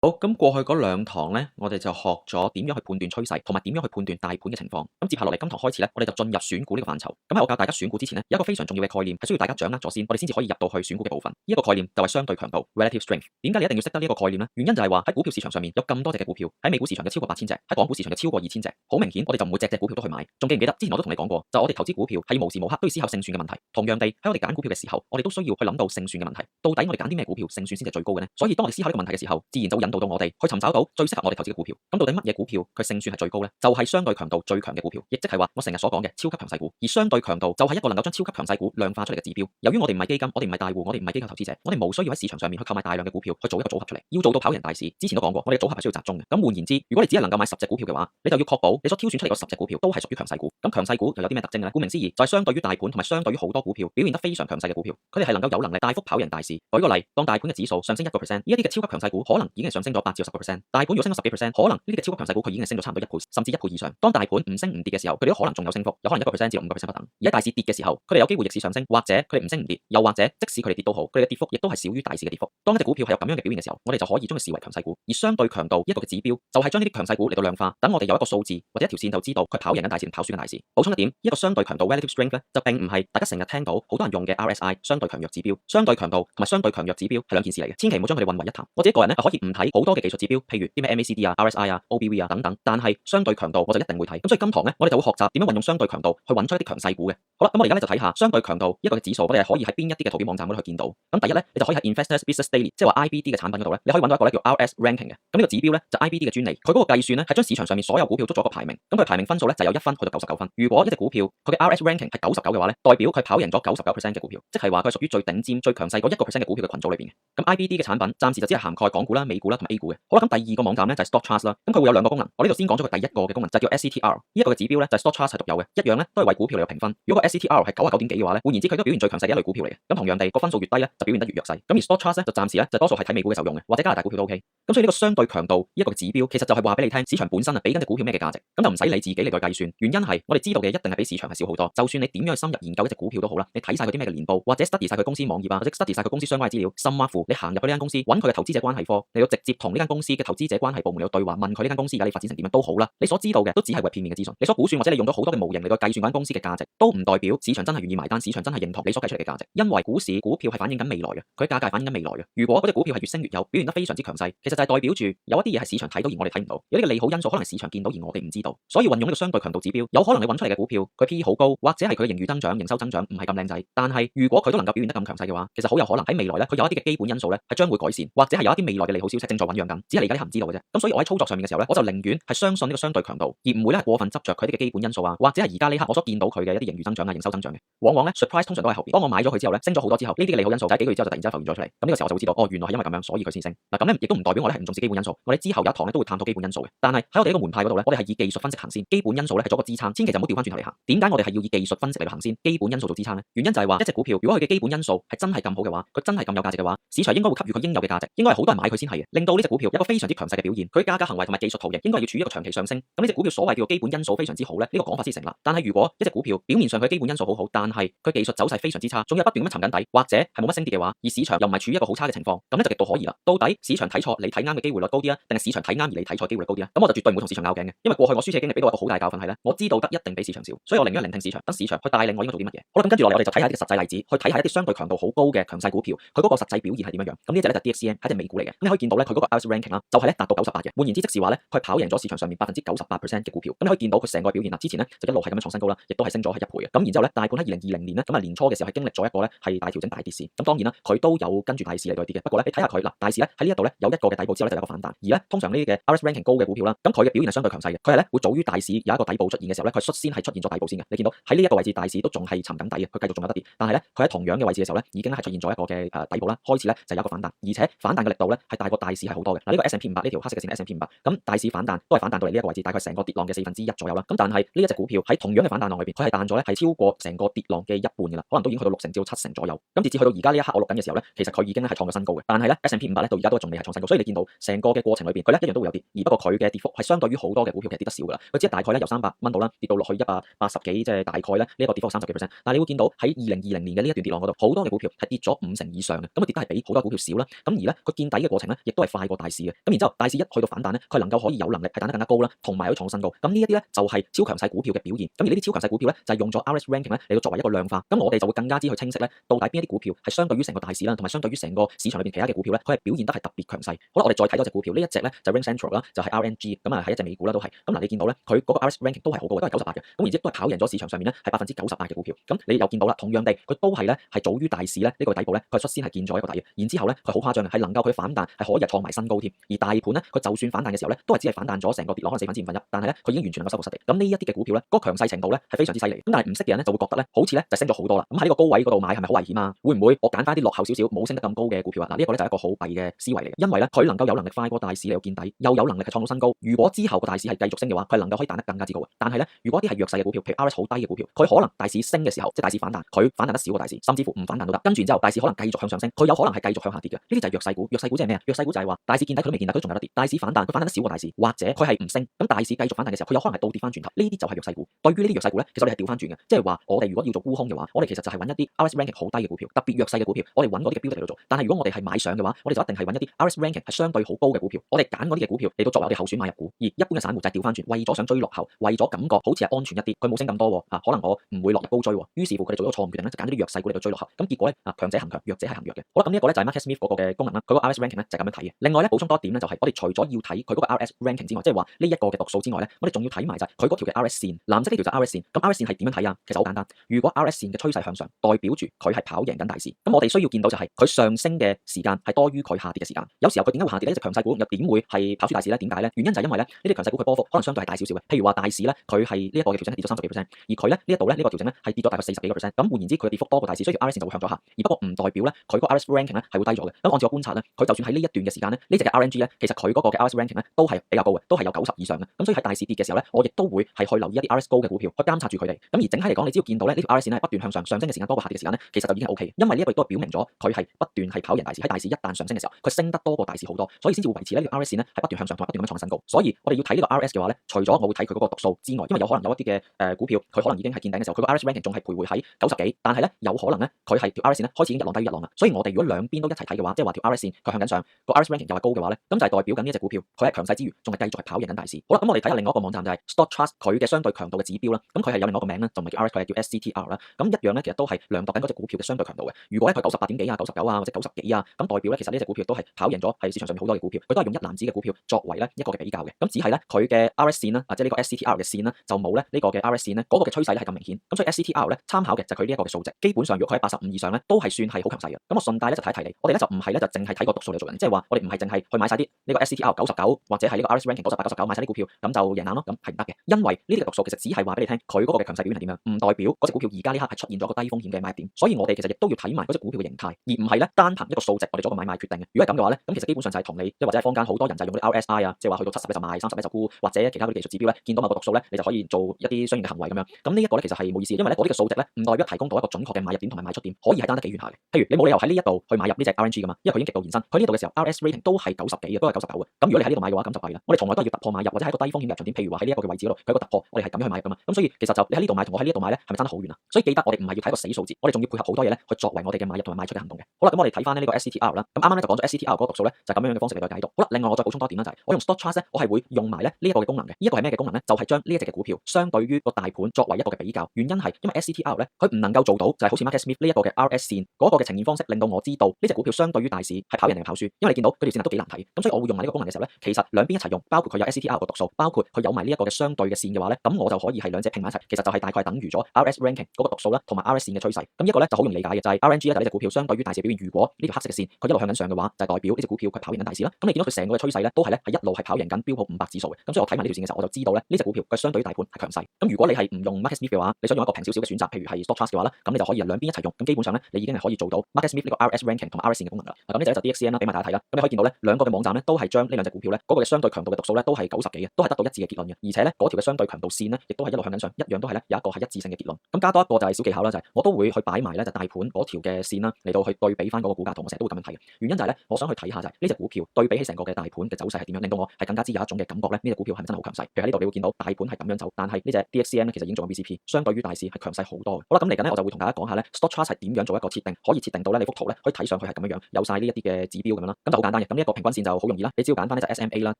好，咁過去嗰兩堂咧，我哋就學咗點樣去判斷趨勢，同埋點樣去判斷大盤嘅情況。咁接下落嚟今堂開始咧，我哋就進入選股呢個範疇。咁喺我教大家選股之前咧，有一個非常重要嘅概念係需要大家掌握咗先，我哋先至可以入到去選股嘅部分。呢一個概念就係相對強度 （relative strength）。點解你一定要識得呢一個概念咧？原因就係話喺股票市場上面有咁多隻嘅股票，喺美股市場有超過8000隻，喺港股市場有超過2000隻。好明顯，我哋就唔會隻隻股票都去買。仲記唔記得之前我都同你講過，就我哋投資股票係無時無刻都要思考勝算嘅問題。同樣地，喺我哋揀股票嘅時候，我哋都需要去諗到勝算嘅問題。到底我哋揀啲咩股票勝算先至最高嘅呢？所以當我哋思考呢個問題嘅時候，自然就會引導到我哋去尋找到最適合我哋投資嘅股票。咁到底乜嘢股票佢勝算係最高呢？就係相對強度最強嘅股票，亦即係話我成日所講嘅超級強勢股。而相對強度就係一個能夠將超級強勢股量化出嚟嘅指標。由於我哋唔係基金，我哋唔係大戶，我哋唔係機構投資者，我哋無需要喺市場上面去購買大量嘅股票去做一個組合出嚟。要做到跑贏大市，之前都講過，我哋組合係需要集中嘅。咁換言之，如果你只係能夠買10隻股票嘅話，你就要確保你所挑選出嚟嗰10隻股票都係屬於強勢股。咁強勢股又有啲咩特徵呢？顧名思義，就係相對於大盤同埋相對於好多股票表現得非常強勢嘅股票，佢哋係能夠有能力大幅跑贏大市。舉個例，當大盤嘅指數上升1%，呢一啲嘅超級強勢股可能已經係上升咗8至10%。大盤如果升咗10幾%，可能呢啲嘅超級強勢股佢已經係升咗差唔多1倍，甚至1倍以上。當大盤唔升唔跌嘅時候，佢哋都可能仲有升幅，有可能1%至5%不等。而喺大市跌嘅時候，佢哋有機會逆市上升，或者佢哋唔升唔跌，又或者即使佢哋跌都好，佢哋嘅跌幅亦都係少於大市嘅跌幅。當一隻股票係有咁樣嘅表現嘅時候，我哋就可以將佢視為強勢股。而相對強度一個嘅指標就係將呢啲強勢股嚟到量化，等我哋有一個數字或者一條線就知道佢跑贏緊大市定跑輸緊大市。補充一點，一個相對強度 relative strength 咧，就並唔係大家成日聽到好多人用嘅 RSI 相對強弱指標。相對強度同埋相對強弱指標係兩件事嚟嘅，千祈唔好將佢哋混為一談。我自己個人咧可以唔睇好多嘅技術指標，譬如啲咩 MACD 啊、RSI 啊、OBV 啊等等，但係相對強度我就一定會睇。咁所以今堂咧，我哋就會學習點樣運用相對強度去揾出一啲強勢股嘅。好啦，咁我哋而家咧就睇下相對強度一個嘅指數，我哋係可以喺邊一啲嘅圖表網站嗰度去見到。咁第一咧，你就可以喺 Investors Business Daily，即係話 IBD 嘅產品嗰度咧，你可以揾到一個咧叫 RS Ranking 嘅。咁呢個指標咧就 IBD 嘅專利，佢嗰個計算咧係將市場上面所有股票捉咗一個排名，咁佢排名分數咧就由1分去到99分。如果一隻股票佢嘅 RS Ranking 係99嘅話咧，代表佢跑贏咗99%嘅股票，即係話佢係屬於最頂尖、最強勢嗰1% 嘅股票嘅群組裏邊嘅。咁 IBD 嘅產品暫時就只係涵蓋港股啦、美股啦同埋 A 股嘅。好啦，咁第二個網站咧就係 Stock Charts 啦，咁佢會有兩個功能。我呢度先講咗佢第一個嘅功能，就叫 SCTR。呢一個嘅指標咧就係 Stock Charts 係獨有嘅，一樣咧都係為股票嚟有評分。如果個 SCTR 係99點幾嘅話咧，換言之佢都表現最強勢嘅一類股票嚟嘅。咁同樣地個分數越低咧就表現得越弱勢。咁而 Stock Charts 咧就暫時咧就多數係睇美股嘅時候用嘅，或者加拿大股票都 OK。咁所以呢個相對強度一個指標，其實就係話俾你聽，市場本身啊俾緊隻股票咩嘅價值，咁就唔使你自己嚟到計算。原因係我哋知道嘅一定係比市場係少好多。就算你點樣去深入研究一隻股票都好啦，你睇晒佢啲咩嘅年報，或者 study 晒佢公司網頁啊，或者 study 晒佢公司相關嘅資料，甚至乎你行入去呢間公司揾佢嘅投資者關係科，你要直接同呢間公司嘅投資者關係部門有對話，問佢呢間公司而家你發展成點樣都好啦。你所知道嘅都只係為片面嘅資訊，你所估算或者你用咗好多嘅模型嚟到計算間公司嘅價值，都唔代表市場真係願意埋單，市場真係認同你所計出嚟嘅價值。因為股市股票係反映緊未來嘅，佢價格係反映緊未來嘅。如果嗰隻股票係越升越有，表現得非常之強勢，其實就係代表住有一啲嘢係市場睇到而我哋睇唔到，有啲嘅利好因素可能市場見到而我哋唔知道。所以運用呢個相對強度指標，有可能你揾出嚟嘅股票佢 PE 好高，或者係佢嘅盈餘增長、營收增長唔係咁靚仔，但係如果佢都能夠表現得咁強勢嘅話，其實好有可能喺未來咧，佢有一啲嘅基本因素咧係將會改善，或者係有一啲未來嘅利好消息正在醞釀緊，只係你而家你唔知道嘅啫。咁所以我喺操作上面嘅時候咧，我就寧願係相信呢個相對強度，而唔會咧過分執着佢啲嘅基本因素啊，或者係而家呢刻我所見到佢嘅一啲盈餘增長啊、營收增長嘅。往往咧 surprise 通常都係後邊。當我買咗佢之後咧，升咗好多之後，呢啲嘅利好因素就喺幾個月之後就突然之間浮現咗出嚟。咁呢個時候我就會知道，哦，原來係因為咁樣，所以佢先升。嗱，咁咧亦都唔代表我咧係唔重視基本因素。我哋之後有一堂咧都會探討基本因素嘅。但係喺我哋呢個門派嗰度咧，我哋係以技術分析行先，基本因素咧係做個支撐，千祈就唔好調翻轉頭嚟行。點解我哋係要以技術分析嚟到行先，基本因素做支撐咧？原因就係話一隻股票如果佢嘅基本因素係真係咁好嘅話，佢真係咁有價值嘅話，市場應該會給予佢應有嘅價值，應該係好多人買佢先係嘅，令到呢隻股票有一個非常之強勢嘅表現。佢價格行為同埋技術圖形應該要處於一個長期上升。咁呢隻股票所謂叫做基本因素非常之好咧，呢個講法先成立。但係如果一隻股票表面上佢基本因素好好，但係佢技術走勢非常之差，仲有不斷咁沉緊底，或者係冇乜升跌嘅話，而市場又唔係處於一個好差嘅情況，咁咧就極度可疑啦。到底市場睇錯你睇啱嘅機會率高啲啊，定係市場睇啱而你睇錯機會率高啲啊？咁我就絕對唔會同市場拗頸嘅，因為過去我輸錢嘅經歷俾到我一個好大教訓係咧，我知道得一定比市場少，所以我寧願聆聽市場，等市場去帶領我應該做啲乜嘢。好啦，咁跟住落嚟我哋就睇下一啲實際例子，去睇下一啲相對強度好高嘅強勢股票，佢嗰個實際表現係點樣樣。咁呢隻咧就 DXCM 係一隻美股嚟嘅，咁你可以見到咧佢嗰個 RS Ranking 啦，就係咧達到98嘅。換言之，即是話咧佢係跑贏咗市場上面98%嘅股票。咁你可以見到佢成個表現啦，之前咧就一路係咁樣創新高啦，亦都係升咗係1倍嘅。咁然之後咧大盤喺2020年咧，咁啊年初嘅時候係經歷咗一個咧係大調整大跌市。咁當然啦，佢都有跟住大市嚟到跌嘅。不過咧你睇下佢嗱，大市咧喺呢一度咧有一個嘅底部之後咧就有一個反彈。而咧通常呢啲嘅 RS Ranking 高嘅股票啦，咁佢嘅表現係相對強勢嘅。佢係咧會早於大市有一個底部出現嘅時候咧，佢率先係出現咗底部先嘅。你見到喺呢一個位置大市都仲係沉緊底嘅，佢繼續仲有得跌。但係咧佢喺同樣嘅位置嘅時候咧，已經係出現咗一個嘅底部啦，開始咧就有一個反彈，而且反彈嘅力度咧係大過大市係好多嘅。嗱，呢個 S&P 500呢條黑色嘅線 S&P 500，咁大市反彈都係反彈到嚟呢一個位置，大概成個跌浪嘅1/4左右啦。咁但係呢一隻股票喺同樣嘅反彈浪裏邊，佢係彈咗咧係超過成個跌浪嘅一半嘅啦，可能都已經去到60%至到70%左右。咁直至去到而家呢一刻我錄緊嘅時候咧，其實佢已經係創咗新高嘅。但係咧 S&P 500咧到而家都仲未係創新高，所以你見到成個嘅過程裏邊，佢咧一樣都會有跌，而不過佢嘅跌幅係相對於好多嘅股票其實跌得少噶啦。佢只係大概咧由300蚊度啦跌到落去180幾，即係大概咧呢一個跌幅30幾%。但係你會見到喺2020年嘅呢一段跌浪嗰度，好多嘅股票係跌咗50%以上嘅，咁佢跌得係比好多股票少啦。咁而咧佢見底嘅過程咧，亦都係係快過大市嘅。咁然之後大市一去到反彈咧，佢能夠可以有能力係彈得更加高啦，同埋可以創新高。咁呢一啲咧就係超強勢股票嘅表現。咁而呢啲超強勢股票咧就係用咗 RS ranking 咧嚟到作為一個量化。咁我哋就會更加之去清晰咧，到底邊一啲股票係相對於成個大市啦，同埋相對於成個市場裏邊其他嘅股票咧，佢係表現得係特別強勢。好啦，我哋再睇多隻股票，呢一隻咧就 RingCentral 啦，就係 RNG， 咁啊係一隻美股啦都係。咁嗱你見到咧，佢嗰個 RS ranking 都係好高嘅，都係98嘅。咁然之後都係跑贏咗市場上面咧係98%嘅股票。咁你又見到啦，同樣地佢都係咧係早於大市咧呢個底部咧，佢率先係見咗一個底嘅。然之後咧佢好誇張嘅，係能夠佢反彈係可以創埋新高添。而大盤咧佢就算反彈嘅時候咧，都係只係反彈咗成個跌落可能1/4、1/5，但係咧佢已經完全能夠收復失地。咁呢一啲嘅股票咧，嗰個強勢程度咧係非常之犀利。咁但係唔識嘅人咧就會覺得咧，好似咧就升咗好多啦。咁喺呢個高位嗰度買係咪好危險啊？會唔會我揀翻啲落後少少冇升得咁高嘅股票啊？嗱呢一個咧就係一個好弊嘅思維嚟嘅，因為咧佢能夠有能力快過大市嚟到見底，又有能力係創到新高。如果之後個大市係繼續升嘅話，佢係能夠可以彈得更加之高嘅。但係咧，如果啲係弱勢嘅股票，譬如 RS 好低嘅股票，佢可能大市升嘅時候，即係大市反彈，佢反彈得少過大市，甚至乎唔反彈都得。跟住之後，大市可能繼續向上升，佢有可能係繼續向下跌嘅。呢啲就係弱勢股。弱勢股即係咩啊？弱勢股就係話大市見底佢都未見底，佢都仲有得跌。大市反彈，佢反彈得少過大市，或者佢係唔升，咁大市繼續反彈嘅時候，佢有可能係倒跌翻轉頭。呢啲就係弱勢股。對於呢啲弱勢股咧，其實我哋係調翻轉嘅，即係話我哋如果要做沽空嘅話，我哋其實就係揾一啲 RS ranking 好低嘅股票，特別弱勢嘅股票，我哋揾嗰啲嘅標的嚟到做。但係如果我哋係買上嘅話，我哋就一定係揾一啲 RS ranking 係相對好高嘅股票，我哋揀嗰啲嘅股票嚟到作為我哋候選買入股。而一般嘅散戶就係調翻轉，為咗想追落後，為咗感覺好似係安全一啲，佢冇升咁多喎，可能我唔會落入高追喎。於是乎佢哋做咗個錯誤決定咧，就揀啲弱勢股嚟到追落後。咁結果咧強者恒強，弱者係恒弱嘅。好啦，咁呢一個咧就係 Market Smith 嗰個嘅功能啦，佢個 RS ranking 咧就係咁樣睇嘅。另外咧補充多一點咧，就係我哋除咗要睇佢嗰個 RS ranking 之外，即係話呢一個嘅讀數之外咧，我哋仲要睇埋就係佢嗰條嘅 RS 線，藍色呢條就係 RS 線。咁 RS 線係點樣睇啊？其實好簡單，如果 RS 線嘅趨勢向上，代表住佢係跑贏緊大市。咁我哋需要見到就係佢上升嘅時間係多於佢下跌嘅時間。有時候佢點解會下跌呢？一隻強勢股又點會係跑輸大市咧？點解咧？原因就係因為咧呢啲強勢股佢波幅可能相對係大少少嘅。譬如話大市咧，佢係呢一個嘅調整係跌咗30幾%，而佢咧呢一度咧呢個調整咧係跌咗大概40幾個%。咁換言之，佢嘅跌幅多過大市，所以條 RS 線就會向咗下。而不過唔代表咧佢個 RS ranking 咧係會低咗嘅。咁按照我觀察咧，佢就算喺呢一段嘅時間咧，呢隻嘅 RNG 咧，其實佢嗰個嘅 RS ranking 咧都係比較高嘅，都係有90以上嘅。咁所以喺大市跌嘅時候咧，我亦都會係去留意一啲 RS 高嘅股票，去監察住佢哋。咁而整體嚟講，你只要見到咧呢條 RS 線咧不斷向上，上升嘅時間多過下跌嘅時間咧，其實就已經係 OK 嘅。因為呢一個亦都係表明咗佢係不斷係跑贏大市。喺大市一旦上升嘅時候，佢升得多過大市好多，所以先至會維持呢條 RS 線咧係不斷向上同埋不斷咁樣創新高。所以我哋要睇呢個 RS 嘅話咧，除咗我會睇佢嗰個讀數之外，因為有可能有一啲嘅股票佢可能已經係見頂嘅時候，佢個 RS ranking 仲係徘徊喺90幾，但係咧有可能咧佢係條 RS 線咧開始已經一浪低於一浪啦。所以我哋如果兩邊都一齊睇嘅話，即係話條 RS 線佢向緊上，個 RS ranking 又係高嘅話咧，咁就係代表緊呢一隻股票佢係強勢之餘，仲係繼續係跑贏緊大市。好啦，咁我哋睇下另外一個網站就係 StockTrust 佢嘅相對強度嘅指標啦。咁佢係有另外一個名咧，就唔係叫 RS，佢係叫 SCTR 啦。咁一樣咧，其實都係量度緊嗰隻股票嘅相對強度嘅。如果咧佢98點幾啊、99啊或者90幾啊，咁代表咧其實呢隻股票都係跑贏咗係市場上面好多嘅股票。佢都係用一籃子嘅股票作為咧一個嘅比較嘅。咁只係咧佢嘅 RS 線啦，或者呢個 SCTR 嘅線啦，就冇咧呢個嘅 RS 線咧嗰個嘅趨勢咧係咁明顯。咁所以 SCTR 咧參考嘅就係佢呢一個嘅數值。基本上如果佢喺85以上咧，都係算係好強勢嘅。咁我順帶咧就睇一睇你，我哋咧就唔係咧就淨係睇個讀數嚟做人，即係話我哋唔係淨係去買晒啲呢個 SCTR 99或者係呢個 RS ranking 98、99買晒啲股票咁就贏硬咯，咁係唔得嘅。因為呢啲嘅讀數其實只係話俾你聽佢嗰個嘅強勢表現係點樣，唔代表嗰隻股票而家呢刻係出現咗一個低風險嘅買入點。所以我哋其實亦都要睇埋嗰隻股票嘅形態，而唔係咧單憑一個數值我哋做個買賣決定嘅。如果係咁嘅話咧，咁其實基本上就係同你即或者係坊間好多人就係用啲 RSI 啊，即係話去到70咧就買，30咧就沽，或者其他嗰啲技術指標咧見到某個讀數咧你就可以做一啲相應嘅行為咁樣。咁呢一個咧其實係冇意思，因為咧嗰啲嘅數值咧唔代表提供到一個準確嘅買入點同埋賣出點，可以係單得幾遠下嘅。譬如你冇理由喺呢一度去買入呢隻 RNG 噶嘛，因為佢已經極度延伸。佢呢度嘅時候 RS rating 都係90幾嘅，都係99嘅。咁如果你喺呢度買嘅話，咁就弊啦。我哋從來都係要突破買入或者喺一個低風險嘅入場點，譬如話喺呢一個嘅位置嗰度，佢一個突破，我哋係咁樣去買入噶嘛。咁所以其實就你喺呢度買同我喺呢度買咧，係咪爭得好遠啊？所以記得我哋唔係要睇一個死數字，我哋仲要配合好多嘢咧去作為我哋嘅買入同埋賣出嘅行動嘅。好啦，咁我哋睇翻呢個 SCTR 啦。咁啱啱咧就講咗 SCTR 嗰個讀數咧就係咁樣嘅方式嚟到解讀。好啦，另外我再補充多點啦，就係我用 StockTrust 咧，我係會用埋咧呢一個嘅功能嘅。呢一個係咩嘅功能咧？就係將呢一隻嘅股票相對於個大盤作為一個嘅比較。原因係因為 SCTR 咧佢唔能夠做到就係好似 Market Smith 呢一個嘅 RS 線嗰個嘅呈現方式，令到我知道呢隻股票相對於大市係跑贏定係跑輸。因為你見到佢條線都幾難睇，咁所以我會用埋呢個功能嘅時候咧，其實兩邊一齊用，包括佢有 SCTR 個讀數，包括佢有埋呢一個嘅相對嘅線嘅話咧，咁我就可以係兩隻拼埋一齊，其實就係大概等於咗 RS ranking 嗰個讀數啦，同埋 RS 線嘅趨勢。咁呢個咧就好容易理解嘅，就係 RNG 咧就係呢隻股票相對於大市表現。如果呢條黑色嘅線佢一路向緊上嘅話，就係代表呢隻股票佢跑贏緊大市啦。咁你見到佢成個嘅趨勢咧都係咧係一路係跑贏緊標普500指數嘅。咁所以我睇埋呢條線嘅時候，我就知道咧呢隻股票佢相對於大盤係強勢。咁如果你係唔用 Market Smith 嘅話，你想用一個平少少嘅選擇，譬如係 StockTrust 嘅話咧，咁你就可以兩邊一齊用。咁基本上咧你已經係可以做到 Market Smith 呢個 RS ranking 同埋 RS 線嘅功能啦。咁呢就 DXCM 啦，俾埋大家睇啦。咁你可以見到咧兩個嘅網站咧都係將呢兩隻股票咧嗰個嘅相對強度嘅讀數咧都係90幾嘅，都係得到一致嘅結論嘅。而且咧嗰條嘅相對強度線咧亦都係一路向緊上，一樣都係咧有一個係一致性嘅結論。咁加多一個就係小技巧啦，就係我都會去擺埋咧就大盤嗰條嘅線啦嚟到去對比翻嗰個股價圖，我成日都會咁樣睇嘅。原因就係咧我想去睇下就係呢隻股票對比起成個嘅大盤嘅走勢係點樣，令到我係更加之有一種嘅感覺咧呢隻股票係咪真係好強勢？譬如喺呢度你會見到大盤係咁樣走，但係呢隻 DXCM 咧其實已經做緊 VCP，相對於大市係強勢好多嘅。好啦，咁嚟緊咧我就會同大家講下咧 StockTrust 係點樣做一個設定，可以設定到咧你幅圖咧可以睇上去係咁樣樣，有晒呢一啲嘅指標咁樣啦。咁就好簡單單嘅。咁呢一個平均線就好容易啦，你只要揀翻咧就 SMA 啦，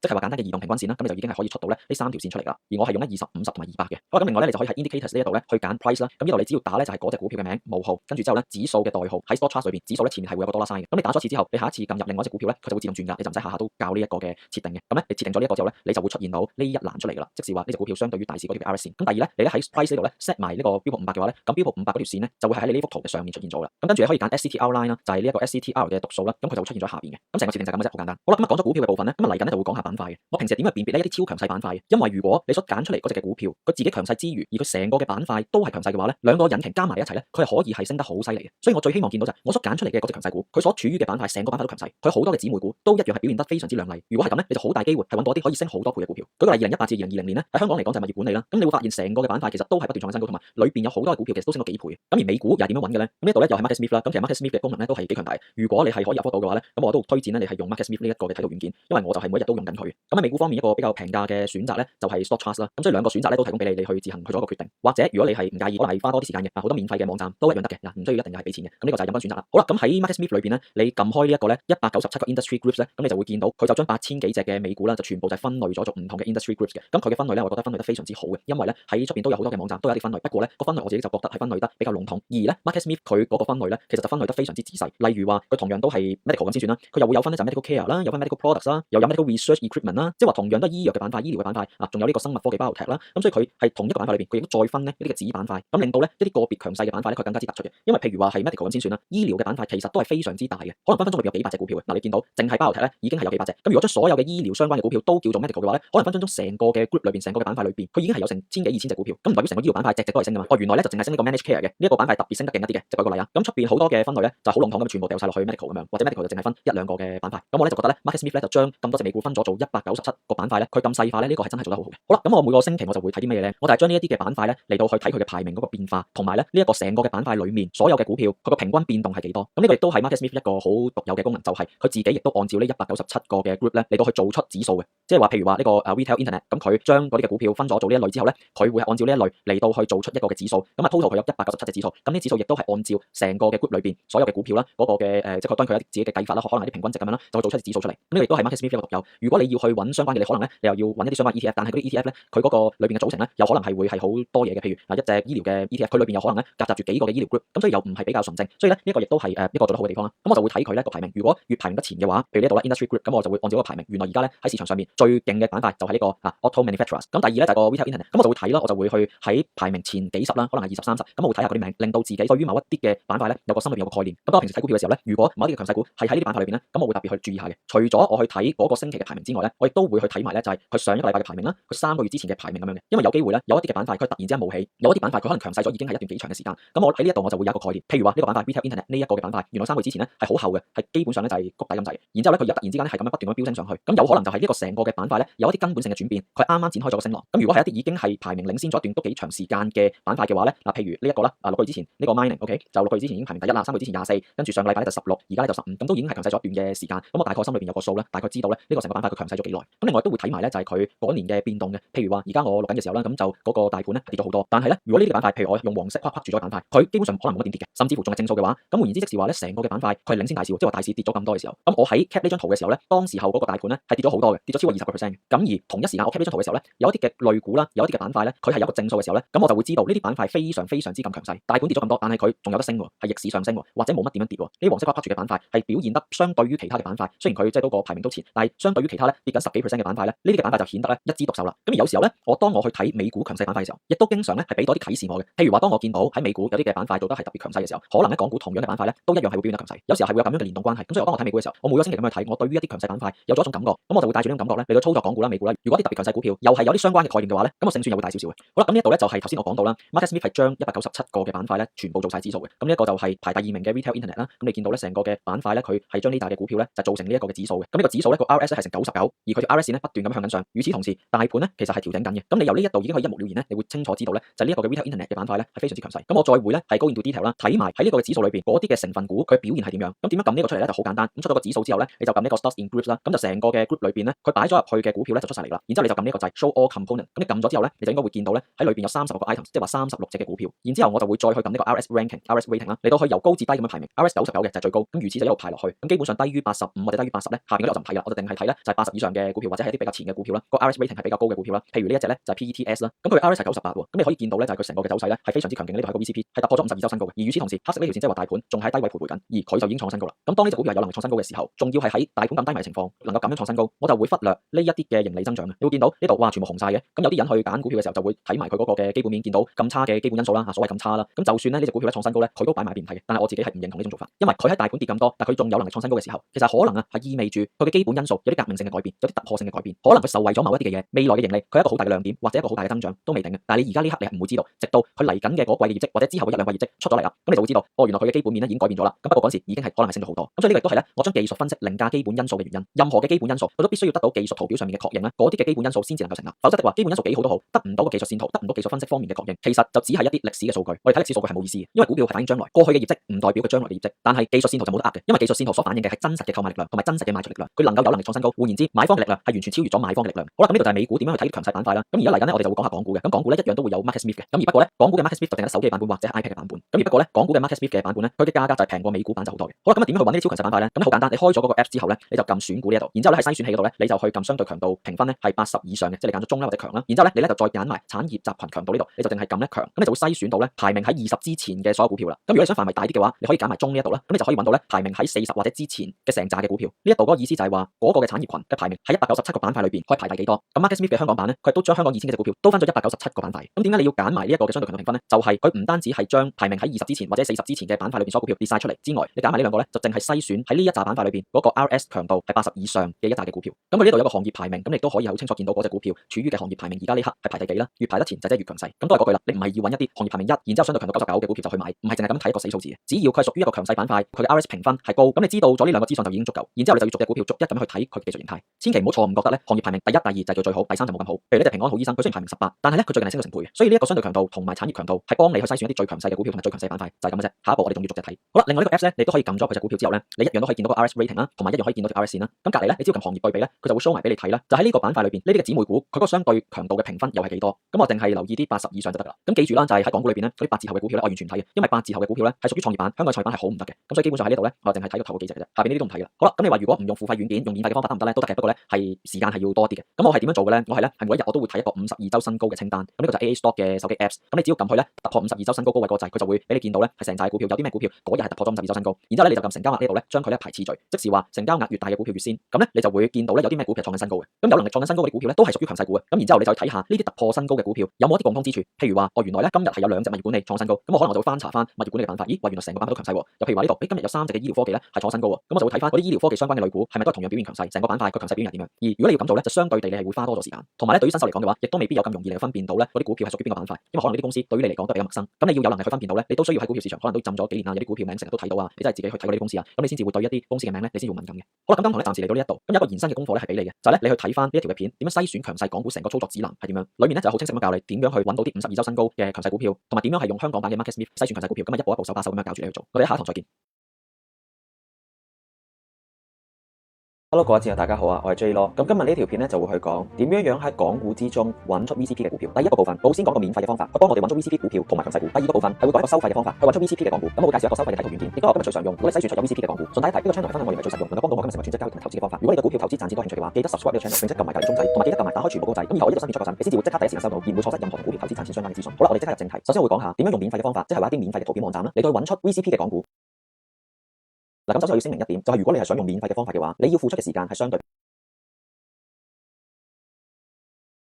即係話簡單嘅移動平均線啦，咁你就已經係可以出到咧呢3條線出嚟㗎。而我係用咧20、50同埋200嘅。好啦，咁另外咧你就可以喺 indicators 呢一度咧去揀 price 啦。咁呢度你只要打咧就係嗰隻股票嘅名、冒號，跟住之後咧指數嘅代號喺 stock chart 裏邊，指數咧前面係會有個 dollar sign 嘅。咁你打咗一次之後，你下一次撳入另外一隻股票咧，佢就會自動轉㗎，你就唔使下下都校呢一個嘅設定嘅。咁咧你設定咗呢一個之後咧，你就會出現到呢一欄出嚟㗎啦，即是話呢隻股票相對於大市嗰條嘅 RS 線。咁第二咧，你咧喺 price 呢度咧 set 埋呢個標普500嘅話咧，咁標普500嗰條線咧就會喺你呢幅圖嘅上面出現咗啦。咁跟住你可以揀 SCTR line 啦，就係呢一個 SCTR 嘅讀數啦，咁佢就會出現咗下邊嘅。咁成個設定就咁嘅啫，好簡單。好啦，咁講咗股票嘅部分咧，咁嚟緊咧就會講下板塊嘅。我平時點去辨別呢一啲超強勢板塊嘅？因為如果你所揀出嚟嗰隻嘅股票，佢自己強勢之餘，而佢成個嘅板塊都係強勢嘅話咧，兩個引擎加埋一齊咧，佢係可以係升得好犀利嘅。所以我最希望見到就係我所揀出嚟嘅嗰隻強勢股，佢所處於嘅板塊，成個板塊都強勢，佢好多嘅姊妹股都一樣係表現得非常之亮麗。如果係咁咧，你就好大機會係揾到一啲可以升好多倍嘅股票。舉個例，2018至2020年咧，喺香港嚟講就係物業管理啦。咁你會發現成個嘅板塊其實都係不斷創新高，同埋裏邊有好多嘅股票其實都升咗幾倍。咁而美股又係點樣揾嘅咧？咁呢度咧又係 Market Smith 啦。咁其實 Market Smith 嘅功能咧都係幾強大。如果你係可以 afford 到嘅話咧，咁我都推薦咧你係用 Market Smith 呢一個嘅睇圖軟件，因為我就係每一日都用緊佢。咁喺美股方面一個比較平價嘅選擇咧就係 Stock Charts 啦。咁所以兩個選擇咧都提供俾你，你去自行去做一個決定。或者如果你係唔介意，可能係花多啲時間嘅，好多免費嘅網站都一樣得嘅，唔需要一定係俾錢嘅。咁呢個就係任君選擇啦。好啦，咁喺 Market Smith 裏邊咧，你撳開呢一個咧197個 industry groups 咧，咁你就會見到佢就將8000幾隻嘅美股啦，就全部就分類咗做唔同嘅 industry groups 嘅。咁佢嘅分類咧，我覺得分類得非常之好嘅，因為咧喺出邊都有好多嘅網站都有啲分類，不過咧個分類我自己就覺得係分類得比較籠統。而咧 Market Smith 佢嗰個分類咧，其實就分類得非常之仔細。例如話佢同樣都係 medical 咁先算啦，佢又會有分咧就 medical care 啦，有分 medical products 啦，又有 medical research equipment 啦，即係話同樣都係醫藥嘅板塊、醫療嘅板塊啊，仲有呢個生物科技 biotech 啦。咁所以佢係同一個板塊裏邊，佢亦都再分呢一啲嘅子板塊，咁令到咧一啲個別強勢嘅板塊咧，佢更加之突出嘅。因為譬如話係 medical 咁先算啦，醫療嘅板塊其實都係非常之大嘅，可能分分鐘裏邊有幾百隻股票嘅。嗱，你見到淨係 biotech 咧已經係有幾百隻，咁如果將所有嘅醫療相關嘅股票都叫做 medical 嘅話咧，可能分分鐘成個嘅 group 裏邊，成個嘅板塊裏邊，佢已經係有成千幾2000隻股票，咁唔代表成個醫療板塊隻隻都係升噶嘛？哦，原來咧就淨係升呢個 managed care 嘅呢一個板塊特別升得勁一啲嘅，就舉個例啊。咁出邊好多嘅分類咧就好籠統咁全部掉晒落去 medical 咁樣，或者 medical 就淨係分一兩個嘅板塊。咁我咧就覺得咧 Market Smith 咧就將咁多隻美股分咗做197個板塊咧，佢咁細化咧呢個係真係做得好好嘅。好啦，咁我每個星期我就會睇啲咩嘢咧？我就係將呢一啲嘅板塊咧嚟到去睇佢嘅排名嗰個變化，同埋咧呢一個成個嘅板塊裏面所有嘅股票佢個平均變動係幾多？咁呢個亦都係 Market Smith 一個好獨有嘅功能，就係佢自己亦都按照呢197個嘅 group 咧嚟到去做出指數嘅。即係話譬如話呢個retail internet，咁佢將嗰啲嘅股票分咗做呢一類之後咧，佢會係按照呢一類嚟到去做出一個嘅指數。咁啊 total 佢有197隻指數，咁呢指數亦都係按照成個嘅 group 裏邊所有嘅股票啦，嗰個嘅即係當然佢有自己嘅計法啦，可能係啲平均值咁樣啦，就會做出指數出嚟。咁呢個亦都係 Market Smith 一個獨有。如果你要去揾相關嘅，你可能咧你又要揾一啲相關 ETF，但係嗰啲 ETF 咧佢嗰個裏邊嘅組成咧，有可能係會係好多嘢嘅，譬如一隻醫療嘅 ETF，佢裏邊有可能咧夾雜住幾個嘅醫療 group，咁所以又唔係比較純正。所以咧呢一個亦都係一個做得好嘅地方啦。咁我就會睇佢咧個排名，如果越排名得前嘅話，譬如呢度啦 industry group，咁我就會按照個排名。原來而家咧喺市場上面最勁嘅板塊就係呢個auto manufacturers。咁第二咧就係個 retail internet，咁我就會睇啦，我就會去喺排名前幾十啦，可能係20、30，咁我會睇下嗰啲名，令到自己對於某一啲嘅板塊咧有個心裏邊有個概念。咁當我平時睇股票嘅時候咧，如果某一啲嘅強勢股係喺呢啲板塊裏邊咧，咁我會特別去注意下嘅。除咗我去睇嗰個星期嘅排名之外咧，我亦都會去睇埋咧就係佢上一個禮拜嘅排名啦，佢3個月之前嘅排名咁樣嘅。因為有機會咧有一啲嘅板塊佢突然之間冒起，有一啲板塊佢可能強勢咗已經係一段幾長嘅時間。咁我喺呢一度我就會有一個概念，譬如話呢個板塊 retail internet 呢一個嘅板塊，原來3個月之前咧係好厚嘅，係基本上咧就係谷底咁滯。然之後咧佢又突然之間咧係咁樣不斷咁飆升上去，咁有可能就係呢個成個嘅板塊咧有一啲根本性嘅轉變，佢啱啱展開咗個升浪。咁如果係一啲已經係排名領先咗一段都幾長時間嘅板塊嘅話咧，嗱譬如呢一個啦，6個月之前呢個 mining，OK， 就6個月之前已經排名第1啦，3個月之前24，跟住上個禮拜咧就16，而家咧就15，咁都已經係強勢咗一段嘅時間。咁我大概心裏邊有個數咧，大概知道咧呢個成個板塊佢強勢咗幾耐。咁另外都會睇埋咧就係佢嗰年嘅變動嘅，譬如話而家我錄緊嘅時候啦，咁就嗰個大盤咧跌咗好多。但係咧如果呢啲板塊，譬如我用黃色框住咗板塊，佢基本上可能冇乜點跌嘅，甚至乎仲係正數嘅話，咁換言之即是話咧成個嘅板塊佢係領先大市，即係話大市跌咗咁多嘅時候，咁我喺 cap 呢張圖嘅時候咧，當時候嗰個大盤咧係跌咗好多嘅，跌咗超過20%嘅。咁而同一時間我 cap 呢張圖嘅時候咧，有一啲嘅類股啦，有一啲嘅板塊咧，佢係有一個正數嘅時候咧，咁我就會知道呢啲板塊非常非常之咁強勢，大盤跌咗咁多，但係佢仲有得升喎，係逆市上升喎，或者冇乜點樣跌喎。呢啲黃色框住嘅板塊係表現得相對於其他嘅板塊，雖然佢即係嗰個排名都前，但係相對於其他咧跌緊10幾%嘅板塊咧，呢啲嘅板塊就顯得咧一枝獨秀啦。咁而有時候咧，當我去睇美股強勢板塊嘅時候，亦都經常咧係俾到啲啟示我嘅。譬如話當我見到喺美股有啲嘅板塊做得係特別強勢嘅時候，可能喺港股同樣嘅板塊咧都一樣係會表現得強勢。有時候係會有咁樣嘅聯動關係。咁所以當我睇美股嘅時候，我每個星期咁去睇，我對於一啲強勢板塊有咗一種感覺，咁我就會帶住呢種感覺咧嚟到操作港股啦、美股啦。如果啲特別強勢股票又係有啲相關嘅概念嘅話咧，咁我勝算又會大少少嘅。好啦，咁呢一度咧就係頭先我講到啦 ，Market Smith 係將197個嘅板塊咧全部做晒指數嘅。咁呢一個就係排第2名嘅 retail internet 啦。咁你見到咧成個嘅板塊咧佢係將呢大嘅股票咧就造成呢一個嘅指數嘅。咁呢個指數咧個 RS 咧係成99，而佢條 RS 線咧不斷咁向緊上。與此同時，大盤咧其實係調整緊嘅。咁你由呢一度已經可以一目了然咧，你會清楚知道咧就係呢一個嘅 retail internet 嘅板塊咧係非常之強勢。咁我再會咧係go into detail啦，睇埋喺呢個嘅指數裏邊嗰啲嘅成分股佢表現係點樣。咁點樣撳呢個出嚟咧就好簡單。咁出咗個指數之後咧，你就撳呢個 stocks in groups 啦。咁就成個嘅 group 裏邊咧，佢擺咗入去嘅股票咧就出晒嚟啦。然之後你就撳呢個掣 show all component。咁你撳咗之後咧，你就應該會見到咧喺裏邊有36個 items，即係話36隻嘅股票。然之後我就會再去撳呢個 RS ranking、RS rating 啦，嚟到去由高至低咁樣排名。RS 99嘅就係最高，咁如此就一路排落去。咁基本上低於80 85或者低於80咧，下邊嗰啲我就唔睇啦，我就定係睇咧就係80以上嘅股票或者係一啲比較前嘅股票啦，個 RS rating 係比較高嘅股票啦。譬如呢一隻咧就係 PETS 啦，咁佢 RS 係98喎，咁你可以見到咧就係佢成個嘅走勢咧係非常之強勁，呢度係個 VCP 係突破咗52周新高嘅。而與此同時，黑色呢條線即係話大盤仲喺低位徘徊緊，而佢就已經創新高啦。咁當呢隻股票係有能力創新高嘅時候，仲要係喺大盤咁低迷嘅情況能夠咁樣創新高，我就會忽略呢一啲嘅盈利增長嘅。你會見到呢度哇全部紅晒嘅，咁有啲人去揀股票嘅時候就會睇埋佢嗰個嘅基本面，見到咁差嘅基本因素啦，所謂咁差啦，咁就算咧呢隻股票咧創新高咧，佢都擺埋一邊唔睇嘅。但係我自己係唔認同呢種做法，因為佢喺大盤跌咁多，但佢仲有能力創新高嘅時候，其實可能係意味住佢嘅基本因素有啲革命性嘅改變，有啲突破性嘅改變，可能佢受惠咗某一啲嘅嘢，未來嘅盈利佢係一個好大嘅亮點，或者一個好大嘅增長都未定嘅。但係你而家呢刻你係唔會知道，直到佢嚟緊嘅嗰季嘅業績或者之後嘅一兩季業績出咗嚟啦，咁你就會知道，原來佢嘅基本面咧已經改變咗啦。咁不過嗰時已經係可能係升咗好多。咁所以呢個亦都係咧，我將技術分析凌駕基本因素嘅原因。任何嘅基本因素，佢都必須要得到技術圖表上面嘅確認咧，嗰啲嘅基本因素先至能夠成立。否則的話，基本因素幾好都好，得唔到個技術線圖，得唔到技術分析方面嘅確認，其實就只係一啲歷史嘅數據。我哋睇歷史數據係冇意思嘅，因為股票係反映將來，過去嘅業績唔代表佢將來嘅業績。但係技術線圖就冇得呃嘅，因為技術線圖所反映嘅係真實嘅購買力量同埋真實嘅賣出力量，佢能夠有能力創新高。換言之，買方嘅力量係完全超越咗買方嘅力量。好啦，咁呢度就係美股點樣去睇強勢板塊啦。咁而家嚟緊咧，我哋就會講下港股嘅。咁港股咧一樣都會有 Market Smith 嘅。咁而不過咧，港股嘅 Market Smith 就淨係手機嘅版本或者 iPad 嘅版本。咁而不過咧，港股嘅 Market Smith 嘅版本咧，佢嘅價格就係平過美股版就好多嘅。好啦，咁點樣去揾呢啲超強勢板塊咧？咁好簡單，你開咗嗰個 App 之後咧，你就撳選股呢一度，然之後咧喺篩選器嗰度咧，你就去撳相對強度評分咧係80以上嘅，即係你揀咗中啦或者強啦。然之後咧，你咧就再揀埋產業集群強度呢度，你就淨係撳咧強，咁你就會篩選到咧排名喺20之前嘅所有股票啦。咁如果你想範圍大啲嘅話，你可以揀埋中呢一度啦，咁你就可以揾到咧排名喺40或者之前嘅成紮嘅股票。呢一度嗰個意思就係話嗰個嘅產業群嘅排名喺197個板塊裏邊可以排第幾多。咁 Market Smith 嘅香港版咧，佢都將香港2000幾隻股票都分咗197個板塊。咁點解你要揀埋呢一個嘅相對強度評分咧？就係佢唔單止係將排名喺20之前或者40之前嘅板塊裏邊所有股票列晒出嚟之外，你揀埋呢兩個咧，就淨係篩選喺呢一紮板塊裏邊嗰個 RS 強度係80以上嘅一紮嘅股票。咁佢呢度有個行業排名，咁你都可以好清楚見到嗰隻股票處於嘅行業排名，而家呢刻係排第幾啦？越排得前就即係越強勢。咁都係嗰句啦，你唔係要揾一啲行業排名1，然之後相對強度99嘅股票就去買，唔係淨係咁睇一個死數字嘅。只要佢係屬於一個強勢板塊，佢嘅 RS 評分係高，咁你知道咗呢兩個資訊就已經足夠。然之後你就要逐隻股票逐一咁樣去睇佢嘅技術形態，千祈唔好錯誤覺得咧行業排名第1、第2就係叫最好，第3就冇咁好。譬如呢隻平安好醫生，佢雖然排名18，但係咧佢最近係升咗成倍嘅。所以呢一個相對強度同埋產業強度係幫你去篩選一啲最強勢嘅股票同埋最強勢板塊，就係咁嘅啫。下一步我哋仲要逐隻睇。好啦，另外呢個 Apps 咧，你都可以撳咗佢隻股票之後咧，你一樣都可以見到個 RS rating 啦，同埋一樣可以見到條 RS 線啦。咁隔離咧，你只要撳行業對比咧，佢就會 show 埋俾你睇啦。就喺呢個板塊裏邊，呢啲嘅姊妹股，佢嗰個相對強度嘅評分又係幾多？咁我淨係留意啲80以上就得㗎啦。咁記住啦，就係喺港股裏邊咧，嗰啲8字頭嘅股票咧，我完全睇嘅，因為8字頭嘅股票咧係屬於創業板，香港嘅創業板係好唔得嘅。咁所以基本上喺呢度咧，我淨係睇個頭嗰幾隻嘅啫，下邊呢啲都唔睇嘅啦。好啦，咁你話如果唔用付費軟件，用免費嘅方法得唔得咧？都得嘅，不過咧係時間係要多啲嘅。咁我係點樣做嘅咧？我係咧係每一日我都會睇一個52周新高嘅清單。咁呢個就係 AA Stock 嘅手機 Apps。咁你只要撳去咧突破52周新高高位嗰個掣，佢就會俾你見到咧係成紮股票有啲咩股票嗰日係突破咗52周新高。然之後咧你就撳成交額呢度咧，將佢咧排次序，即是話成交額越大嘅股票越先。咁咧你就會見到咧有啲咩股票創緊新高嘅。咁有能力創緊新高嗰啲股票咧都係屬於強勢股嘅。咁然之後你就睇下呢啲突破新高嘅股票有冇一啲共通之處。譬如話原來咧今日係有2隻物業管理創新高，咁我可能我就會翻查翻物業管理嘅板塊。咦，原來成個板塊都強勢喎。又譬如話呢度，今日有3隻嘅醫療科技咧係創新高喎。咁我就會睇翻嗰啲醫療科技相關嘅類股係咪都係同樣表現強勢，成個板塊個強勢表現係點樣。而如果你要咁做咧，就相對地你係會花多咗時間，同埋咧對於新手嚟講嘅話，亦都未必有咁容易嚟分辨到咧嗰啲股票係屬於邊個板塊，因為可能呢啲公司對於你嚟講都比較陌生。咁你要有能力去分辨到咧，你都需要喺股票市場可能都浸咗幾年啦，有啲股票名成日都睇到啊，你真係自己去睇嗰啲公司啊，咁你先至會對一啲公司嘅名咧，你先要敏感嘅。好啦，咁今堂咧暫時嚟到呢一度，咁有一個延伸嘅功課咧係俾你嘅，就係咧你去睇翻呢一條嘅片，點樣篩選強勢港股成個操作指南係點樣，裏面咧就好清晰咁教你點樣去揾到啲52周新高嘅強勢股票，同埋點樣係用香港版嘅 Market Smith 篩選強勢股票，咁啊一步一步手把手咁樣教住你去做。我哋下一堂再見。Hello， 各位朋友，大家好啊！我係 J Law。咁今日呢條片咧就會去講點樣喺港股之中揾出 VCP 嘅股票。第一個部分，我先講個免費嘅方法，去幫我哋揾出 VCP 股票同埋強勢股。第二個部分係會講一個收費嘅方法，去揾出 VCP 嘅港股。咁我會介紹一個收費嘅睇圖軟件，亦都係我今日最常用，如果你篩選出有 VCP 嘅港股。順帶一提，呢個 channel 嘅分享我認為最實用，能夠幫到我今日成為全職交易同埋投資嘅方法。如果你對股票投資賺錢都有興趣嘅話，記得 subscribe 呢個 channel，並且撳埋隔離鐘仔，同埋記得撳埋打開全部歌仔。咁以後我一到新片出嗰陣，你先至會即刻第一時間收到，而唔會錯失任何同股票投資賺錢相關嘅資訊。好啦，我哋即刻入正題。首先我會講下點樣用免費嘅方法，即係話一啲免費嘅圖片網站啦，你去揾出 VCP 嘅港股。嗱，咁首先我要聲明一點，就係如果你係想用免費嘅方法嘅話，你要付出嘅時間係相對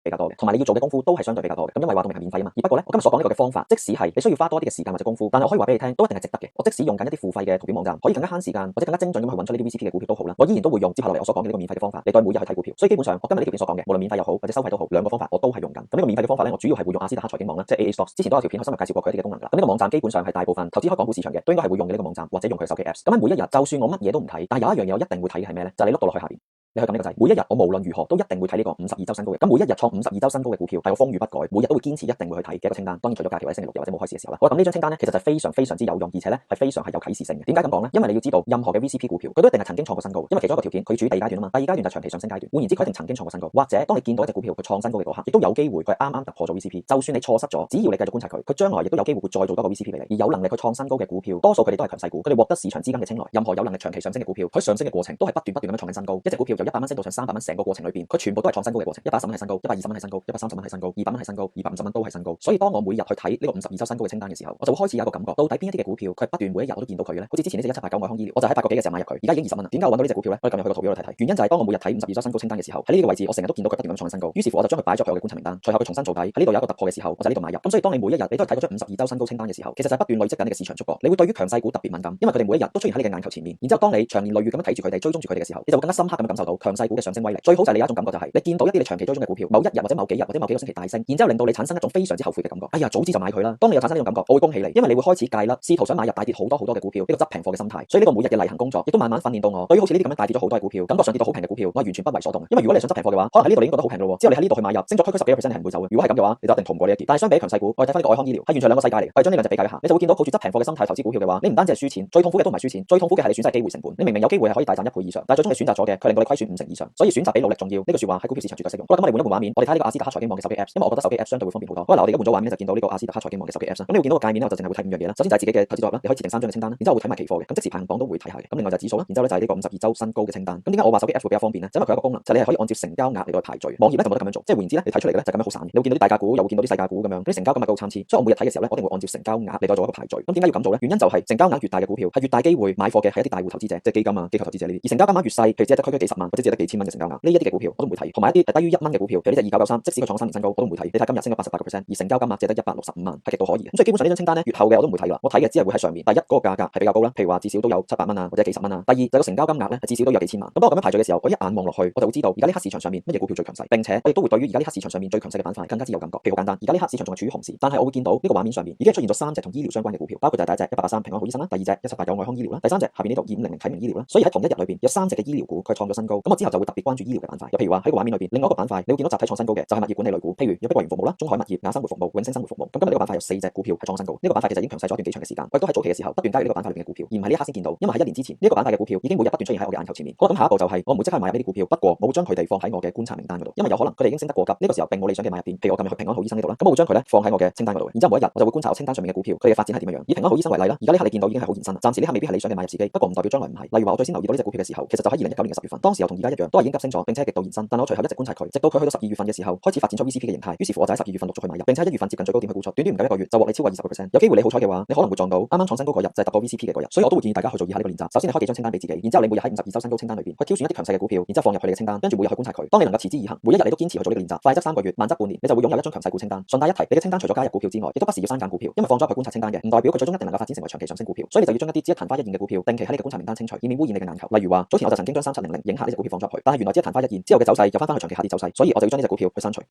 比較多嘅，同埋你要做嘅功夫都係相對比較多嘅。咁因為話到明係免費啊嘛。而不過咧，我今日所講呢個嘅方法，即使係你需要花多啲嘅時間或者功夫，但係我可以話俾你聽，都一定係值得嘅。我即使用緊一啲付費嘅圖片網站，可以更加慳時間或者更加精準咁去揾出呢啲 VCP 嘅股票都好啦，我依然都會用接下落嚟我所講嘅呢個免費嘅方法嚟對每日去睇股票。所以基本上我今日呢條片所講嘅，無論免費又好或者收費都好，兩個方法我都係用緊。咁呢個免費嘅方法咧，我主要係會用阿斯達克財經網啦，即係 AA Stocks。之前都有條片去深入介紹過佢一啲嘅功能㗎。咁呢個網站基本上係大部分投資開港股市場嘅都應該係會用嘅呢個網站，或者用佢嘅手機 Apps。咁喺每一日，就算我乜嘢都唔睇，但係有一樣嘢我一定會睇嘅係咩咧？就係你碌到落去下邊。你去撳呢個掣，每一日我無論如何都一定會睇呢個52周新高嘅。咁每一日創52周新高嘅股票係我風雨不改，每日都會堅持一定會去睇嘅一個清單。當然除咗假期或者星期六日或者冇開市嘅時候啦，我撳呢張清單咧，其實就非常非常之有用，而且咧係非常係有啟示性嘅。點解咁講咧？因為你要知道任何嘅 VCP 股票，佢都一定係曾經創過新高，因為其中一個條件佢處於第二階段啊嘛。第二階段就係長期上升階段，換言之佢一定曾經創過新高，或者當你見到一隻股票佢創新高嘅嗰刻，亦都有機會佢啱啱突破咗 VCP。就算你錯失咗，只要你繼續觀察佢，佢將來亦都有機會會再做多個 VCP 俾你。而有能力去創新高嘅股票，多數佢哋都係強勢股，佢哋獲得市場資金嘅青睞。任何有能力長期上升嘅股票，佢上升嘅過程都係不斷咁樣創緊新高。一隻股票由100蚊升到上300蚊，成個過程裏邊，佢全部都係創新高嘅過程。110蚊係新高，120蚊係新高，130蚊係新高，200蚊係新高，250蚊都係新高。所以當我每日去睇呢個52周新高嘅清單嘅時候，我就會開始有一個感覺，到底邊一啲嘅股票佢係不斷每一日我都見到佢嘅咧？好似之前呢隻1789愛康醫療，我就喺8個幾嘅時候買入佢，而家已經20蚊啦。點解我揾到呢隻股票咧？我哋撳入去個圖表度睇睇。原因就係當我每日睇52周新高清單嘅時候，喺呢個位置我成日都見到佢不斷咁創新高，於是乎我就將佢擺咗喺我嘅觀察名單。隨後佢重新做底，喺呢度有一個突破嘅時候，我就喺呢度買入。咁所以當你每一日你都係睇嗰張52周新高清單嘅時候，其實就係不斷累積緊你嘅市場觸覺。你會對於強勢股特別敏感，因為佢哋每一日都出現喺你嘅眼球前面。然之後當你長年累月咁樣睇住佢哋，追蹤住佢哋嘅時候，你就會更加深刻咁樣感受到強勢股嘅上升威力。最好就係你有一種感覺就係你見到一啲你長期追蹤嘅股票，某一日或者某幾日或者某幾個星期大升，然之後令到你產生一種非常之後悔嘅感覺。哎呀，早知就買佢啦！當你有產生呢種感覺，我會恭喜你，因為你會開始戒甩，試圖想買入大跌好多嘅股票，呢個執平貨嘅心態。所以呢個每日嘅例行工作，亦都慢慢訓練到我，對於好似呢啲咁樣大跌咗好多嘅股票，感覺上跌到好平嘅股票，我係完全不為所動嘅。因為如果你想執平貨嘅話，可能喺呢度你已經覺得好平咯，之後你喺呢度去買入，升咗區區10幾個 percent 係唔會走嘅。如果係咁嘅話，你就一定逃唔過呢一劫。但係相比強勢股，我哋睇翻呢個愛康醫療，係完全兩個世界嚟。我哋將呢兩隻比較一下，你就會見到抱住執平貨嘅心態投資股票嘅話，你唔單止係輸錢，最痛苦嘅都唔係輸錢，最痛苦嘅係你損失機會成本。你明明有機會係可以大賺1倍以上，但係最終你選擇咗嘅，佢令到你虧損50%以上。所以選擇比努力重要，呢句說話喺股票市場絕對適用。好啦，咁我哋換一換畫面，我哋睇呢個阿斯達克財經網嘅手機 Apps，因為我覺得手機 Apps 相對會方便好多。好啦，我哋而家換咗畫面就見到呢個阿斯達克財經網嘅手機 Apps 啦。咁你會見到個界面咧，我就淨係會睇5樣嘢啦。首先就係自己嘅投資組合啦，你可以設定3張嘅清單啦，然之後會睇埋期貨嘅，咁即時排行榜都會睇下嘅。咁另外就係指數啦，然之後咧就係呢個52周新高嘅清單。咁點解我話手機 Apps 會比較方便咧？就因為佢有一個功能，就係你係可以按照成交額嚟到去排序。網頁咧就冇得咁樣做，即係換言之咧，你睇出嚟嘅咧就咁樣好散。你會見到啲大價股，又會見到啲細價股咁樣，啲成交金額都好參差。所以我每日睇嘅時候咧，我一定會按照成交額嚟到做一個排序。咁點解要咁做咧？原因就係成交額越大嘅股票，係越大機會買貨嘅係一啲大戶投資者，即係基金啊、機構投資者呢啲。而成交金額越細，譬如只係得區區幾十萬或者只係得幾千蚊嘅成交額，呢一啲嘅股票我都唔會睇。同埋一啲低於1蚊嘅股票，譬如呢隻2993，即使佢創3年新高，我都唔會睇。你睇今日升咗88%，而成交金額只係得165萬，係極度可疑。咁所以基本上呢張清單咧，越後嘅我都唔會睇啦。我睇嘅只係會喺上面。第一嗰個價格係比較高啦，譬如話至少都有700蚊啊，或者幾十蚊啊。第二就係個成交金額咧，至少都有幾千萬。咁當我咁樣排序嘅時候，我一眼望落去，我就會知道而家呢刻市場上面乜嘢股票最強勢，並且我亦都會對於而家呢刻市場上面最強勢嘅板塊更加之有感覺。譬如好簡單，而家呢刻市場仲係處於熊市，但係我會見到呢個畫面上面已經出現咗3隻同醫療相關嘅股票，包括就係第一隻1883平安好醫生啦，第二隻1789愛康醫療啦，第三隻下邊呢度2500啟明醫療啦。所以喺同一日裏邊有3隻嘅醫療股佢創咗新高，咁我之後就會特別關注醫療嘅板塊。又譬如話喺個畫面裏邊，另外一個板塊你會見到集體創新高嘅就係物業管理類股，譬如有碧桂園服務啦、中海物業、雅生活服務、永升生活服務。咁今日呢個板塊有4隻股票係創新高，呢個板塊其實已經強勢咗一段幾長嘅時間，我亦都喺早期嘅時候不斷加入呢個板塊裏邊嘅股票，而唔係呢一刻先見到，因為喺1年之前呢個板塊嘅股票已經每日不斷出現喺我嘅眼球前面。好啦，咁下一步就係我唔會即刻買入呢啲股票，不過我會將佢哋放喺我嘅觀察名單嗰度，因為有可能佢哋已經升得過急，呢個時候並冇理想嘅買入點。譬如我撳入去平安好醫生呢度啦，咁我會將佢咧放喺我嘅清單嗰度，然之後每一日我就會觀察我清單上面嘅股票佢哋嘅發展係點樣。以平安好醫生為例啦，而家呢刻你見到已經係好延伸啦，暫時呢刻未必係理想嘅買入時機，不過唔代表將來唔係。例如話我最先留意到呢隻股票嘅時候，其實就喺2019年嘅10月份，當時又同而家一樣，都係已經急升咗，並且係極度延伸。但我隨後一直觀察佢，直到佢去到12月份嘅時候，開始發展出 VCP 嘅形態，於是乎我就喺12月份陸續去買入，並且喺1月份接近最高點去沽出，短短唔夠1個月就獲利超過20%。有機會你好彩嘅話，你可能會撞到啱啱創新高嗰日就係突破 VCP 嘅嗰日，所以我都會建議大家去做以下呢個練習。首先你開幾張清單俾自己，然之後你每日喺52周新高清單裏邊去挑選一啲強勢嘅股票，然之後放入去你嘅清單，跟住每日去觀察佢。當你能夠持之以恆，每一日你都堅持去做呢個練習，快則3個月，慢則半年，你就會擁有一張強勢股清單。順帶一提，你嘅清單除咗加入股票之外，亦都不時要刪減股票，因為放咗入去觀察清單嘅，唔代表佢最終一定能夠發展成為長期上升股票。所以你就要將一啲只係曇花一現嘅股票，定期喺你嘅觀察名單清除，以免污染你嘅眼球。例如話，早前我就曾經將3700影下呢隻股票放咗入去，但係原來只係曇花一現，之後嘅走勢又翻返去長期下跌走勢，所以我就要將呢隻股票去刪除。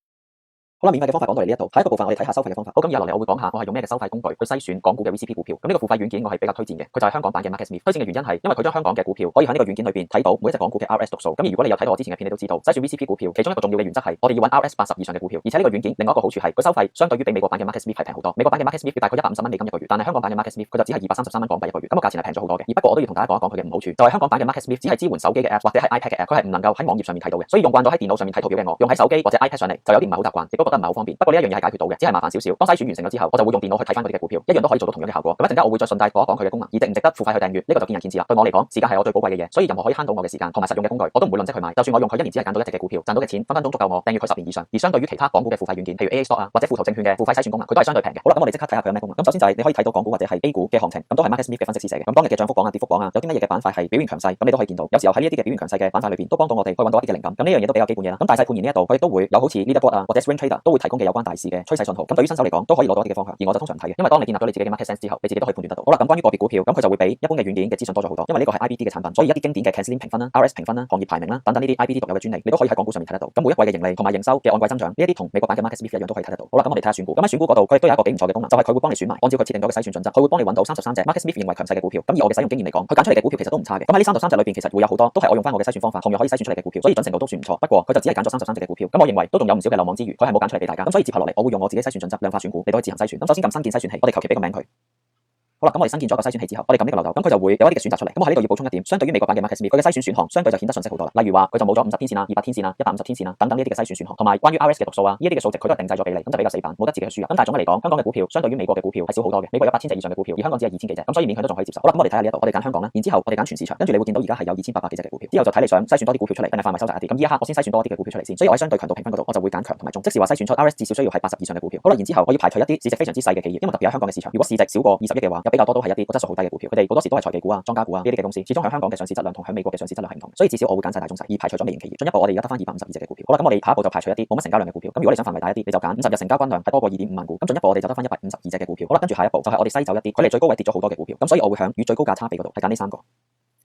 好啦，免費嘅方法講到嚟呢一度，下一個部分我哋睇下收費嘅方法。好，咁以下落嚟我會講下我係用咩嘅收費工具去篩選港股嘅 VCP 股票。咁呢個付費軟件我係比較推薦嘅，佢就係香港版嘅 MarketSmith。推薦嘅原因係因為佢將香港嘅股票可以喺呢個軟件裏邊睇到每一隻港股嘅 RS 讀數。咁如果你有睇到我之前嘅片，你都知道篩選 VCP 股票其中一個重要嘅原則係我哋要揾 RS 80以上嘅股票。而且呢個軟件另外一個好處係佢收費相對於比美國版嘅 MarketSmith 係平好多。美國版嘅 MarketSmith 要大概150蚊美金一個月，但係香港版嘅 MarketSmith 佢就只係233蚊港幣一個月，咁個價錢係平咗好多嘅。而不過我都要同大家講一講佢嘅唔好處，就係香港版嘅 MarketSmith 只係支援手機嘅 app 或者係 iPad 嘅 app，佢係唔能夠喺網頁上面睇到嘅。所以用慣咗喺電腦上面睇圖表嘅我，用喺手機或者 iPad 上嚟就有啲唔係好習慣，亦都覺得唔係好方便。不過呢一樣嘢係解決到嘅，只係麻煩少少。當篩選完成咗之後，我就會用電腦去睇翻佢哋嘅股票，一樣都可以做到同樣嘅效果。咁一陣間我會再順帶講一講佢嘅功能，而值唔值得付費去訂閱，呢個就見仁見智啦。對我嚟講，時間係我最寶貴嘅嘢，所以任何可以慳到我嘅時間同埋實用嘅工具，我都唔會吝嗇去買。就算我用佢1年只係揀到一隻嘅股票，賺到嘅錢分分鐘足夠我訂閱佢10年以上。而相對於其他港股嘅付費軟件，譬如 AA Stock 啊或者富途證券嘅付費篩選功能，佢都係相對平嘅。好啦，咁我哋即刻睇下佢有咩功能。咁首先就係你可以睇到港股或者係 A 股嘅行情，咁都係 MarketSmith 嘅分析師寫嘅。咁當日嘅漲幅榜啊、跌幅榜啊，有啲乜嘢嘅板塊係表現強勢，咁你都可以見到。有時候喺呢一啲嘅表現強勢嘅板塊裏邊，都幫到我哋去揾到一啲嘅靈感。咁呢樣嘢都比較基本嘢啦。咁大細盤然呢一度，佢亦都會有好似 Leaderboard 啊或者 Swing Trader Bloomberg 都會提供嘅有關大市嘅趨勢信號。咁對於新手嚟講都可以攞到一啲嘅方向，而我就通常唔睇嘅，因為當你建立咗你自己嘅 market sense 之後，你自己都可以判斷得到。好啦，咁關於個別股票，咁佢就會比一般嘅軟件嘅資訊多咗好多，因為呢個係 IBD 嘅產品，所以一啲經典嘅 Canseling 評分啦、RS 評分啦、行業排名啦等等呢啲 IBD 獨有嘅專利，你都可以喺港股上面睇得到。咁每一季嘅盈利同埋營收嘅按季增長，呢一啲同美國版嘅 MarketSmith 一樣都可以睇得到。好啦，咁我哋睇下選股。咁喺選股嗰度，佢亦都有一個幾唔錯嘅功能，就係佢會幫你選埋，按照佢設定咗嘅篩選準則，佢會幫你揾到33隻 MarketSmith 認為強勢嘅股票。咁以我嘅使用經驗嚟講，佢揀出嚟嘅股票其實都唔差嘅。咁喺呢33隻裏邊，其實會有好多都係我用翻我嘅篩選方法，同樣可以篩選出嚟嘅股票，所以準程度都算唔錯。不過佢就只係揀咗33隻嘅股票，咁我認為都仲有唔少嘅漏網之魚，佢係冇揀出嚟俾大家。咁所以接下落嚟，我會用我自己篩選準則量化選股，你都可以自行篩選。咁首先撳新建篩選器，我哋求其俾個名佢。好啦，咁我哋新建咗個篩選器之後，我哋撳呢個漏斗，咁佢就會有一啲嘅選擇出嚟。咁我喺呢度要補充一點，相對於美國版嘅 MarketSmith，佢嘅篩選選項相對就顯得遜色好多啦。例如話佢就冇咗50天線啊、200天線啊、150天線啊等等呢啲嘅篩選選項，同埋關於 RS 嘅讀數啊，呢啲嘅數值佢都係定製咗俾你，咁就比較死板，冇得自己去輸入。咁但係總嘅嚟講，香港嘅股票相對於美國嘅股票係少好多嘅。美國有8000隻以上嘅股票，而香港只係2000幾隻，咁所以勉強都仲可以接受。好啦，咁我哋睇下呢一度，我哋揀香港啦，然之後我哋揀全市場，跟住你會見到而家係有2800幾隻嘅股票，之後就睇你想篩選多啲股票出嚟，定係範圍收窄一啲。咁呢一刻我先篩選多啲嘅股票出嚟先，所以我喺相對強度評分嗰度，我就會揀強同埋中，即是話篩選出 RS 至少需要係80以上嘅股票。好啦，然之後我要排除一啲市值非常之細嘅企業，因為特別喺香港嘅市場，如果市值少過20億嘅話，有比較多都係一啲質素好低嘅股票，佢哋好多時都係財技股啊、莊家股啊呢啲嘅公司，始終喺香港嘅上市質量同喺美國嘅上市質量係唔同，所以至少我會揀晒大中細，而排除咗微型企業。進一步我哋而家得翻252隻嘅股票。好啦，咁我哋下一步就排除一啲冇乜成交量嘅股票。咁如果你想範圍大一啲，你就揀50日成交均量係多過2.5萬股。咁進一步我哋就得翻152隻嘅股票。好啦，跟住下一步就係我哋篩走一啲佢離最高位跌咗好多嘅股票。咁所以我會響與最高價差比嗰度係揀呢3個。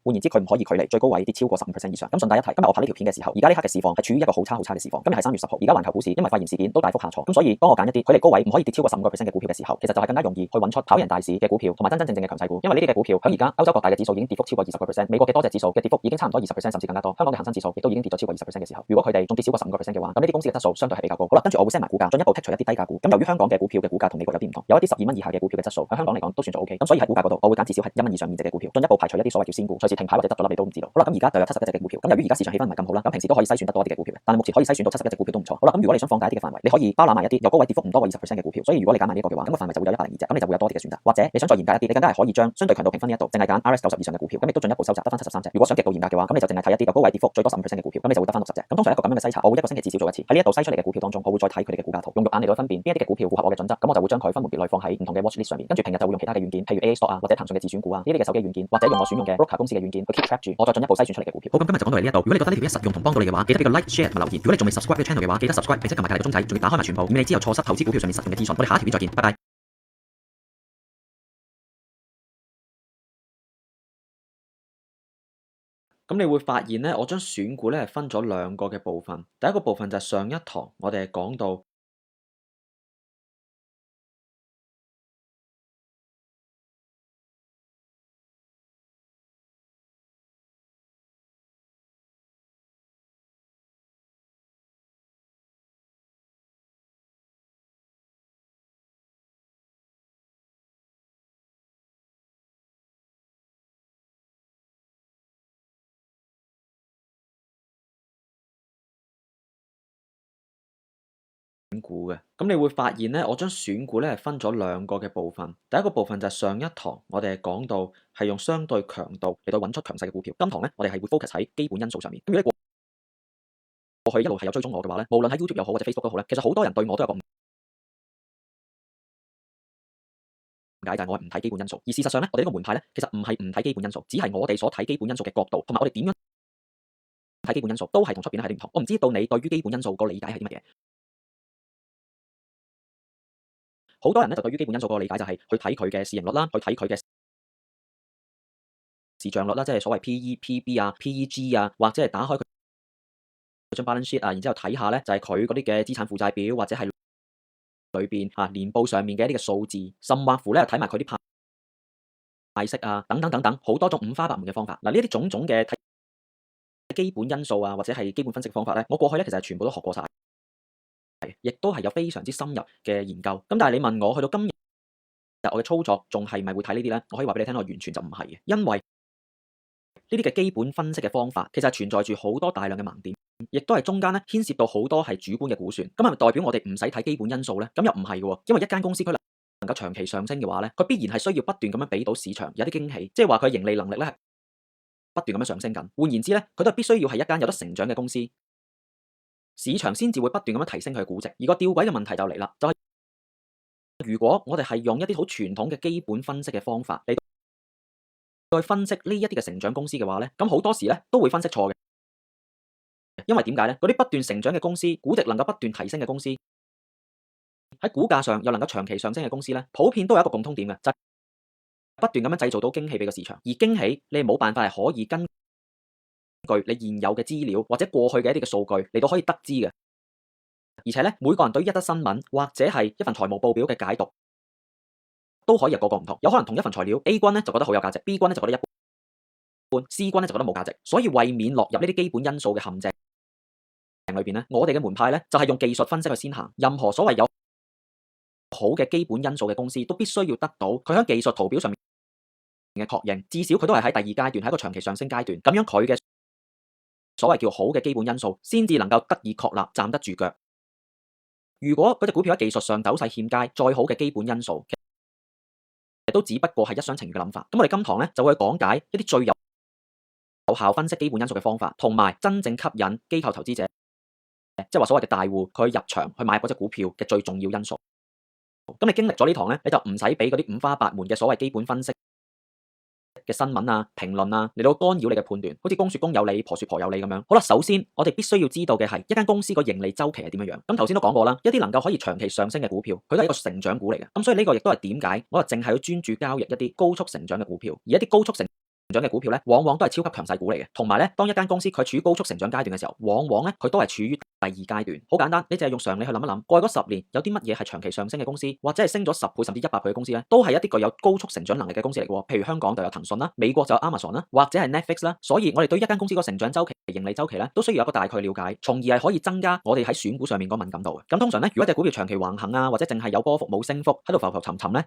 換言之，佢唔可以距離最高位跌超過15%以上。咁順帶一提，今日我拍呢條片嘅時候，而家呢刻嘅市況係處於一個好差嘅市況。今日係3月10號，而家環球股市因為肺炎事件都大幅下挫，咁所以當我揀一啲距離高位唔可以跌超過15%嘅股票嘅時候，其實就係更加容易去揾出跑贏大市嘅股票，同埋真正嘅強勢股。因為呢啲嘅股票喺而家歐洲各大嘅指數已經跌幅超過20%，美國嘅多隻指數嘅跌幅已經差唔多20%，甚至更加多。香港嘅恒生指數亦都已經跌咗超過20%嘅時候，如果佢哋仲跌超過15%嘅話，咁呢啲公司嘅質素相對係比較高。好啦，跟住我會 set 埋股價，進一步剔除一啲低價股。咁由於香港嘅股票嘅股價同美國有啲唔同，有一啲12蚊以下嘅股票嘅質素喺香港嚟講都算做 OK。咁所以喺股價嗰度，我會揀至少係1蚊以上面值嘅股票，進一步排除一啲所謂叫仙股，隨時停牌或者執咗笠你都唔知道。好啦，咁而家就有71隻嘅股票。咁由於而家市場氣氛唔係咁好啦，咁平時都可以篩選得多啲嘅股票，但係目前可以篩選到71隻股票都唔錯。好啦，咁如果你想放大一啲嘅範圍，你可以包攬埋一啲由高位跌幅唔多過20%嘅股票。所以如果你揀埋呢個嘅話，咁個範圍就會有102隻，咁你就會有多啲嘅選擇。或者你想再嚴格一啲，你更加係可以將相對強度評分呢一度，淨係揀 RS 90以上嘅股票，咁亦都進一步收窄得翻73隻。如果想極度嚴格嘅話，咁你就淨係睇一啲由高位跌幅最多15%嘅股票，咁你就會得翻60隻。咁通常一個咁樣嘅篩查，我會一個星期至少做一次。喺呢一度篩出嚟嘅股票當中，我會再睇佢哋嘅股價圖，用肉眼嚟到分辨邊一啲嘅股票符合我嘅準則，咁我就會將佢分門別類放喺唔同嘅 watch list 上面。跟住平日就會用其他嘅軟件，譬如 AA Stock 啊，或者騰訊嘅自選股啊，呢啲嘅手機軟件，或者用我選用嘅 broker 公司嘅軟件去 keep track 住，我再進一步篩選出嚟嘅股票。好，咁今日就講到嚟呢一度。如果你覺得呢條片實用同幫到你嘅話，記得俾個 like、share 同埋留言。如果你仲未 subscribe 呢個 channel 嘅話，記得 subscribe 並且撳埋隔離個鐘仔，仲要打開埋全部，免你之後錯失投資股票上面實用嘅資訊。我哋下一條片再見，拜拜。咁你會發現咧，我將選股咧係分咗兩個嘅部分。第一個部分就係上一堂我哋係講到選股嘅。咁你會發現咧，我將選股咧係分咗兩個嘅部分。第一個部分就係上一堂我哋係講到係用相對強度嚟到揾出強勢嘅股票。今堂咧我哋係會 focus 喺基本因素上面。咁如果過去一路係有追蹤我嘅話咧，無論喺 YouTube 又好或者 Facebook 都好咧，其實好多人對我都有個誤解，就係我係唔睇基本因素。而事實上咧，我哋呢個門派咧，其實唔係唔睇基本因素，只係我哋所睇基本因素嘅角度，同埋我哋點樣睇基本因素，都係同出邊咧係唔同。我唔知道你對於基本因素個理解係啲乜嘢？好多人咧就對於基本因素個理解就係去睇佢嘅市盈率啦，去睇佢嘅市賬率啦，即係所謂 PE、PB 啊、PEG 啊，或者係打開佢張 balance sheet 啊，然之後睇下咧就係佢嗰啲嘅資產負債表，或者係裏邊年報上面嘅一啲嘅數字，甚或乎咧睇埋佢啲派息啊，等等等等，好多種五花八門嘅方法。嗱，呢啲種種嘅睇基本因素啊，或者係基本分析方法咧，我過去咧其實係全部都學過晒，亦都係有非常之深入嘅研究。咁但係你問我去到今日我嘅操作仲係咪會睇呢啲咧？我可以話俾你聽，我完全就唔係嘅，因為呢啲嘅基本分析嘅方法，其實係存在住好多大量嘅盲點，亦都係中間咧牽涉到好多係主觀嘅估算。咁係咪代表我哋唔使睇基本因素咧？咁又唔係嘅，因為一間公司佢能夠長期上升嘅話咧，佢必然係需要不斷咁樣俾到市場有啲驚喜，即係話佢盈利能力咧係不斷咁樣上升緊。換言之咧，佢都係必須要係一間有得成長嘅公司，市場先至會不斷咁樣提升佢嘅估值。而個吊詭嘅問題就嚟啦，就係如果我哋係用一啲好傳統嘅基本分析嘅方法嚟再分析呢一啲嘅成長公司嘅話咧，咁好多時咧都會分析錯嘅。因為點解咧？嗰啲不斷成長嘅公司，估值能夠不斷提升嘅公司，喺股價上又能夠長期上升嘅公司咧，普遍都有一個共通點嘅，就係不斷咁樣製造到驚喜俾個市場。而驚喜你冇辦法係可以根據你現有嘅資料或者過去嘅一啲嘅數據嚟到可以得知嘅。而且咧，每個人對於一則新聞或者係一份財務報表嘅解讀都可以有個唔同。有可能同一份材料 A 君咧就覺得好有價值，B 君咧就覺得一般，C 君咧就覺得冇價值。所以為免落入呢啲基本因素嘅陷阱裏邊咧，我哋嘅門派咧就係用技術分析去先行。任何所謂有好嘅基本因素嘅公司，都必須要得到佢喺技術圖表上面嘅確認，至少佢都係喺第二階段，係一個長期上升階段。咁樣佢嘅所謂叫好嘅基本因素，先至能夠得以確立，站得住腳。如果嗰隻股票喺技術上走勢欠佳，再好嘅基本因素，其實都只不過係一廂情願嘅諗法。咁我哋今堂咧就會講解一啲最有效分析基本因素嘅方法，同埋真正吸引機構投資者，即係話所謂嘅大戶佢入場去買嗰隻股票嘅最重要因素。咁你經歷咗呢堂咧，你就唔使俾嗰啲五花八門嘅所謂基本分析嘅新聞啊、評論啊嚟到干擾你嘅判斷，好似公說公有理，婆說婆有理咁樣。好啦，首先我哋必須要知道嘅係一間公司個盈利周期係點樣樣。咁頭先都講過啦，一啲能夠可以長期上升嘅股票，佢都係一個成長股嚟嘅。咁所以呢個亦都係點解我淨係要專注交易一啲高速成長嘅股票，而一啲高速成長嘅股票咧，往往都係超級強勢股嚟嘅。同埋咧，當一間公司佢處於高速成長階段嘅時候，往往咧佢都係處於第二階段。好簡單，你淨係用常理去諗一諗，過去嗰10年有啲乜嘢係長期上升嘅公司，或者係升咗10倍甚至100倍嘅公司咧，都係一啲具有高速成長能力嘅公司嚟嘅。譬如香港就有騰訊啦，美國就有 Amazon 啦，或者係 Netflix 啦。所以我哋對一間公司個成長周期、盈利周期咧，都需要有一個大概了解，從而係可以增加我哋喺選股上面個敏感度嘅。咁通常咧，如果隻股票長期橫行啊，或者淨係有波幅冇升幅喺度浮浮沉沉咧，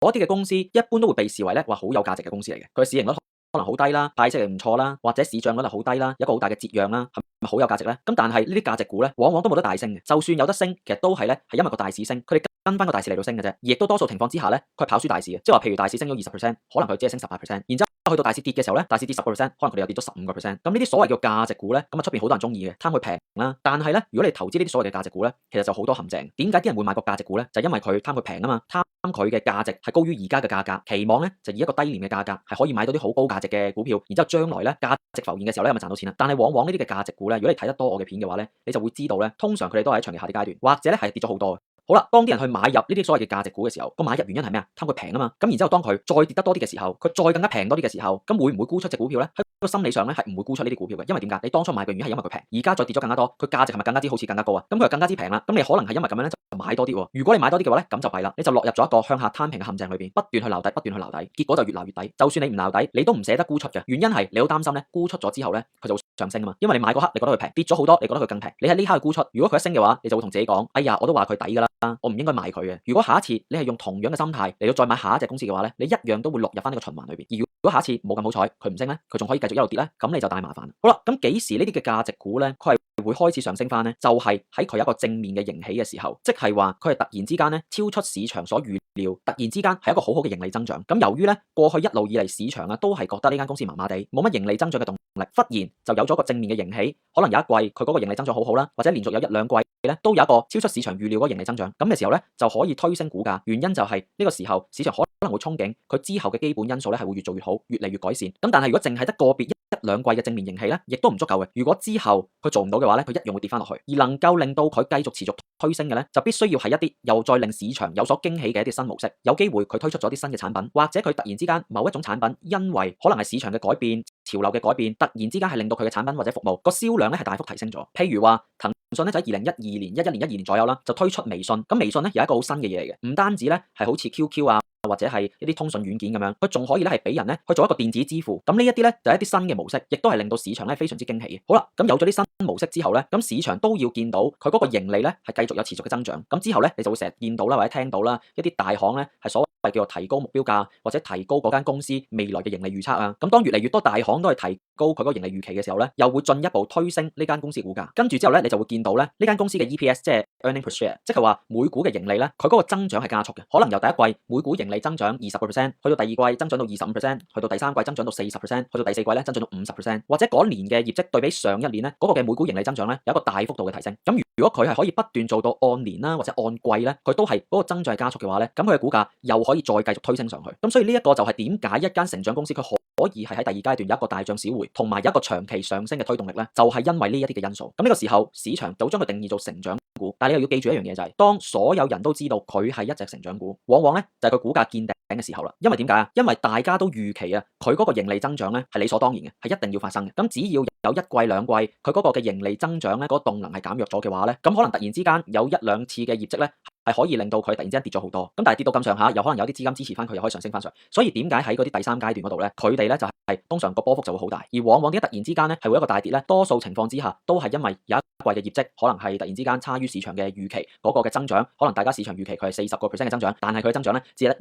嗰啲嘅公司一般都會被視為咧話好有價值嘅公司嚟嘅。佢市盈率可能好低啦，派息係唔錯啦，或者市賬率係好低啦，有一個好大嘅折讓啦，係咪好有價值咧？咁但係呢啲價值股咧，往往都冇得大升嘅。就算有得升，其實都係咧係因為個大市升，佢哋跟翻個大市嚟到升嘅啫。而亦都多數情況之下咧，佢係跑輸大市嘅，即係話譬如大市升咗20%，可能佢只係升18%，然之後去到大市跌嘅時候咧，大市跌10%，可能佢哋又跌咗15%。咁呢啲所謂叫價值股咧，咁啊出邊好多人中意嘅，貪佢平啦。但係咧，如果你投資呢啲所謂嘅價值股咧，其實就好多陷阱。點解啲人會買個價值股咧？就係因為佢貪佢平啊嘛，貪佢嘅價值係高於而家嘅價格，期望咧就以一個低廉嘅價格係可以買到啲好高價值嘅股票，然之後將來咧價值浮現嘅時候咧，咪賺到錢啦。但係往往呢啲嘅價值股咧，如果你睇得多我嘅片嘅話咧，你就會知道咧，通常佢哋都係喺長期下跌階段，或者咧係跌咗好多嘅。好啦，當啲人去買入呢啲所謂嘅價值股嘅時候，個買入原因係咩啊？貪佢平啊嘛。咁然之後當佢再跌得多啲嘅時候，佢再更加平多啲嘅時候，咁會唔會沽出隻股票咧？喺個心理上咧係唔會沽出呢啲股票嘅，因為點解？你當初買嘅原因係因為佢平，而家再跌咗更加多，佢價值係咪更加之好似更加高啊？咁佢就更加之平啦。咁你可能係因為咁樣咧就買多啲喎。如果你買多啲嘅話咧，咁就弊啦，你就落入咗一個向下攤平嘅陷阱裏邊，不斷去撈底，不斷去撈底，結果就越撈越底。就算你唔撈底，你都唔捨得沽出嘅，原因係你好擔心咧沽出咗之後咧佢就會上升啊嘛。因為你買嗰刻你覺得佢平，跌咗好多，你覺得佢更平，你喺呢刻去沽出，如果佢一升嘅話，你就會同自己講：哎呀，我都話佢抵㗎啦，我唔應該賣佢嘅。如果下一次你係用同樣嘅心態嚟到再買下一隻公司嘅話咧，你一樣都會落入翻呢個循環裏邊。而如果下一次冇咁好彩，佢唔升咧，佢仲可以繼續一路跌咧，咁你就大麻煩。好啦，咁幾時呢啲嘅價值股咧，佢係會開始上升翻咧？就係喺佢有一個正面嘅盈起嘅時候，即係話佢係突然之間咧超出市場所預料，突然之間係一個好好嘅盈利增長。咁由於咧過去一路以嚟市場啊都係覺得呢間公司麻麻地，冇乜盈利增長嘅動力，忽然就有咗個正面嘅盈起，可能有一季佢嗰個盈利增長好好啦，或者連續有一兩季咧都有一個超出市場預料嗰個盈利增長，咁嘅時候咧就可以推升股價。原因就係呢個時候市場可能會憧憬佢之後嘅基本因素咧係會越做越好，越嚟越改善。咁但係如果淨係得個別一兩季嘅正面盈起咧，亦都唔足夠嘅。如果之後佢做唔到嘅話咧，佢一樣會跌翻落去。而能夠令到佢繼續持續推升嘅咧，就必須要係一啲又再令市場有所驚喜嘅一啲新模式。有機會佢推出咗啲新嘅產品，或者佢突然之間某一種產品因為可能係市場嘅改變、潮流嘅改變，突然之間係令到佢嘅產品或者服務個銷量咧係大幅提升咗。譬如話騰訊咧就喺2012年、11年左右啦，就推出微信。咁微信咧有一個好新嘅嘢嚟嘅，唔單止咧係好似 QQ 啊，或者係一啲通訊軟件咁樣，佢仲可以咧係俾人咧去做一個電子支付。咁呢一啲咧就係一啲新嘅模式，亦都係令到市場咧非常之驚喜嘅。好啦，咁有咗啲新模式之後咧，咁市場都要見到佢嗰個盈利咧係繼續有持續嘅增長。咁之後咧，你就會成日見到啦，或者聽到啦，一啲大行咧係所謂叫做提高目標價，或者提高嗰間公司未來嘅盈利預測啊。咁當越嚟越多大行都係提高佢嗰個盈利預期嘅時候咧，又會進一步推升呢間公司股價。跟住之後咧，你就會見到咧呢間公司嘅 EPS 即係 earning per share，即係話每股嘅盈利咧，佢嗰個增長係加速嘅。可能由第一季每股盈利增長20%，去到第二季增長到25%，去到第三季增長到40%，去到第四季咧增長到50%，或者嗰年嘅業績對比上一年咧嗰個嘅每股盈利增長咧有一個大幅度嘅提升。咁如果佢係可以不斷做到按年啦或者按季咧，佢都係嗰個增長係加速嘅話咧，咁佢嘅股價又可以再繼續推升上去。咁所以呢一個就係點解一間成長公司佢可以係喺第二階段有一個大漲小回，同埋有一個長期上升嘅推動力咧，就係因為呢一啲嘅因素。咁呢個時候市場就將佢定義做成長股，但係你又要記住一樣嘢就係，當所有人都知道佢係一隻成長股，往往咧就係佢股價見頂嘅時候啦。因為點解啊？因為大家都預期啊，佢嗰個盈利增長咧係理所當然嘅，係一定要發生嘅。咁只要有一季兩季，佢嗰個嘅盈利增長咧嗰個動能係減弱咗嘅話咧，咁可能突然之間有一兩次嘅業績咧，係可以令到佢突然之間跌咗好多，咁但係跌到咁上下，又可能有啲資金支持翻佢，又可以上升翻上。所以點解喺嗰啲第三階段嗰度咧，佢哋咧就係通常個波幅就會好大，而往往點解突然之間咧係會一個大跌咧？多數情況之下都係因為有一季嘅業績可能係突然之間差於市場嘅預期嗰個嘅增長，可能大家市場預期佢係40%嘅增長，但係佢嘅增長咧只係得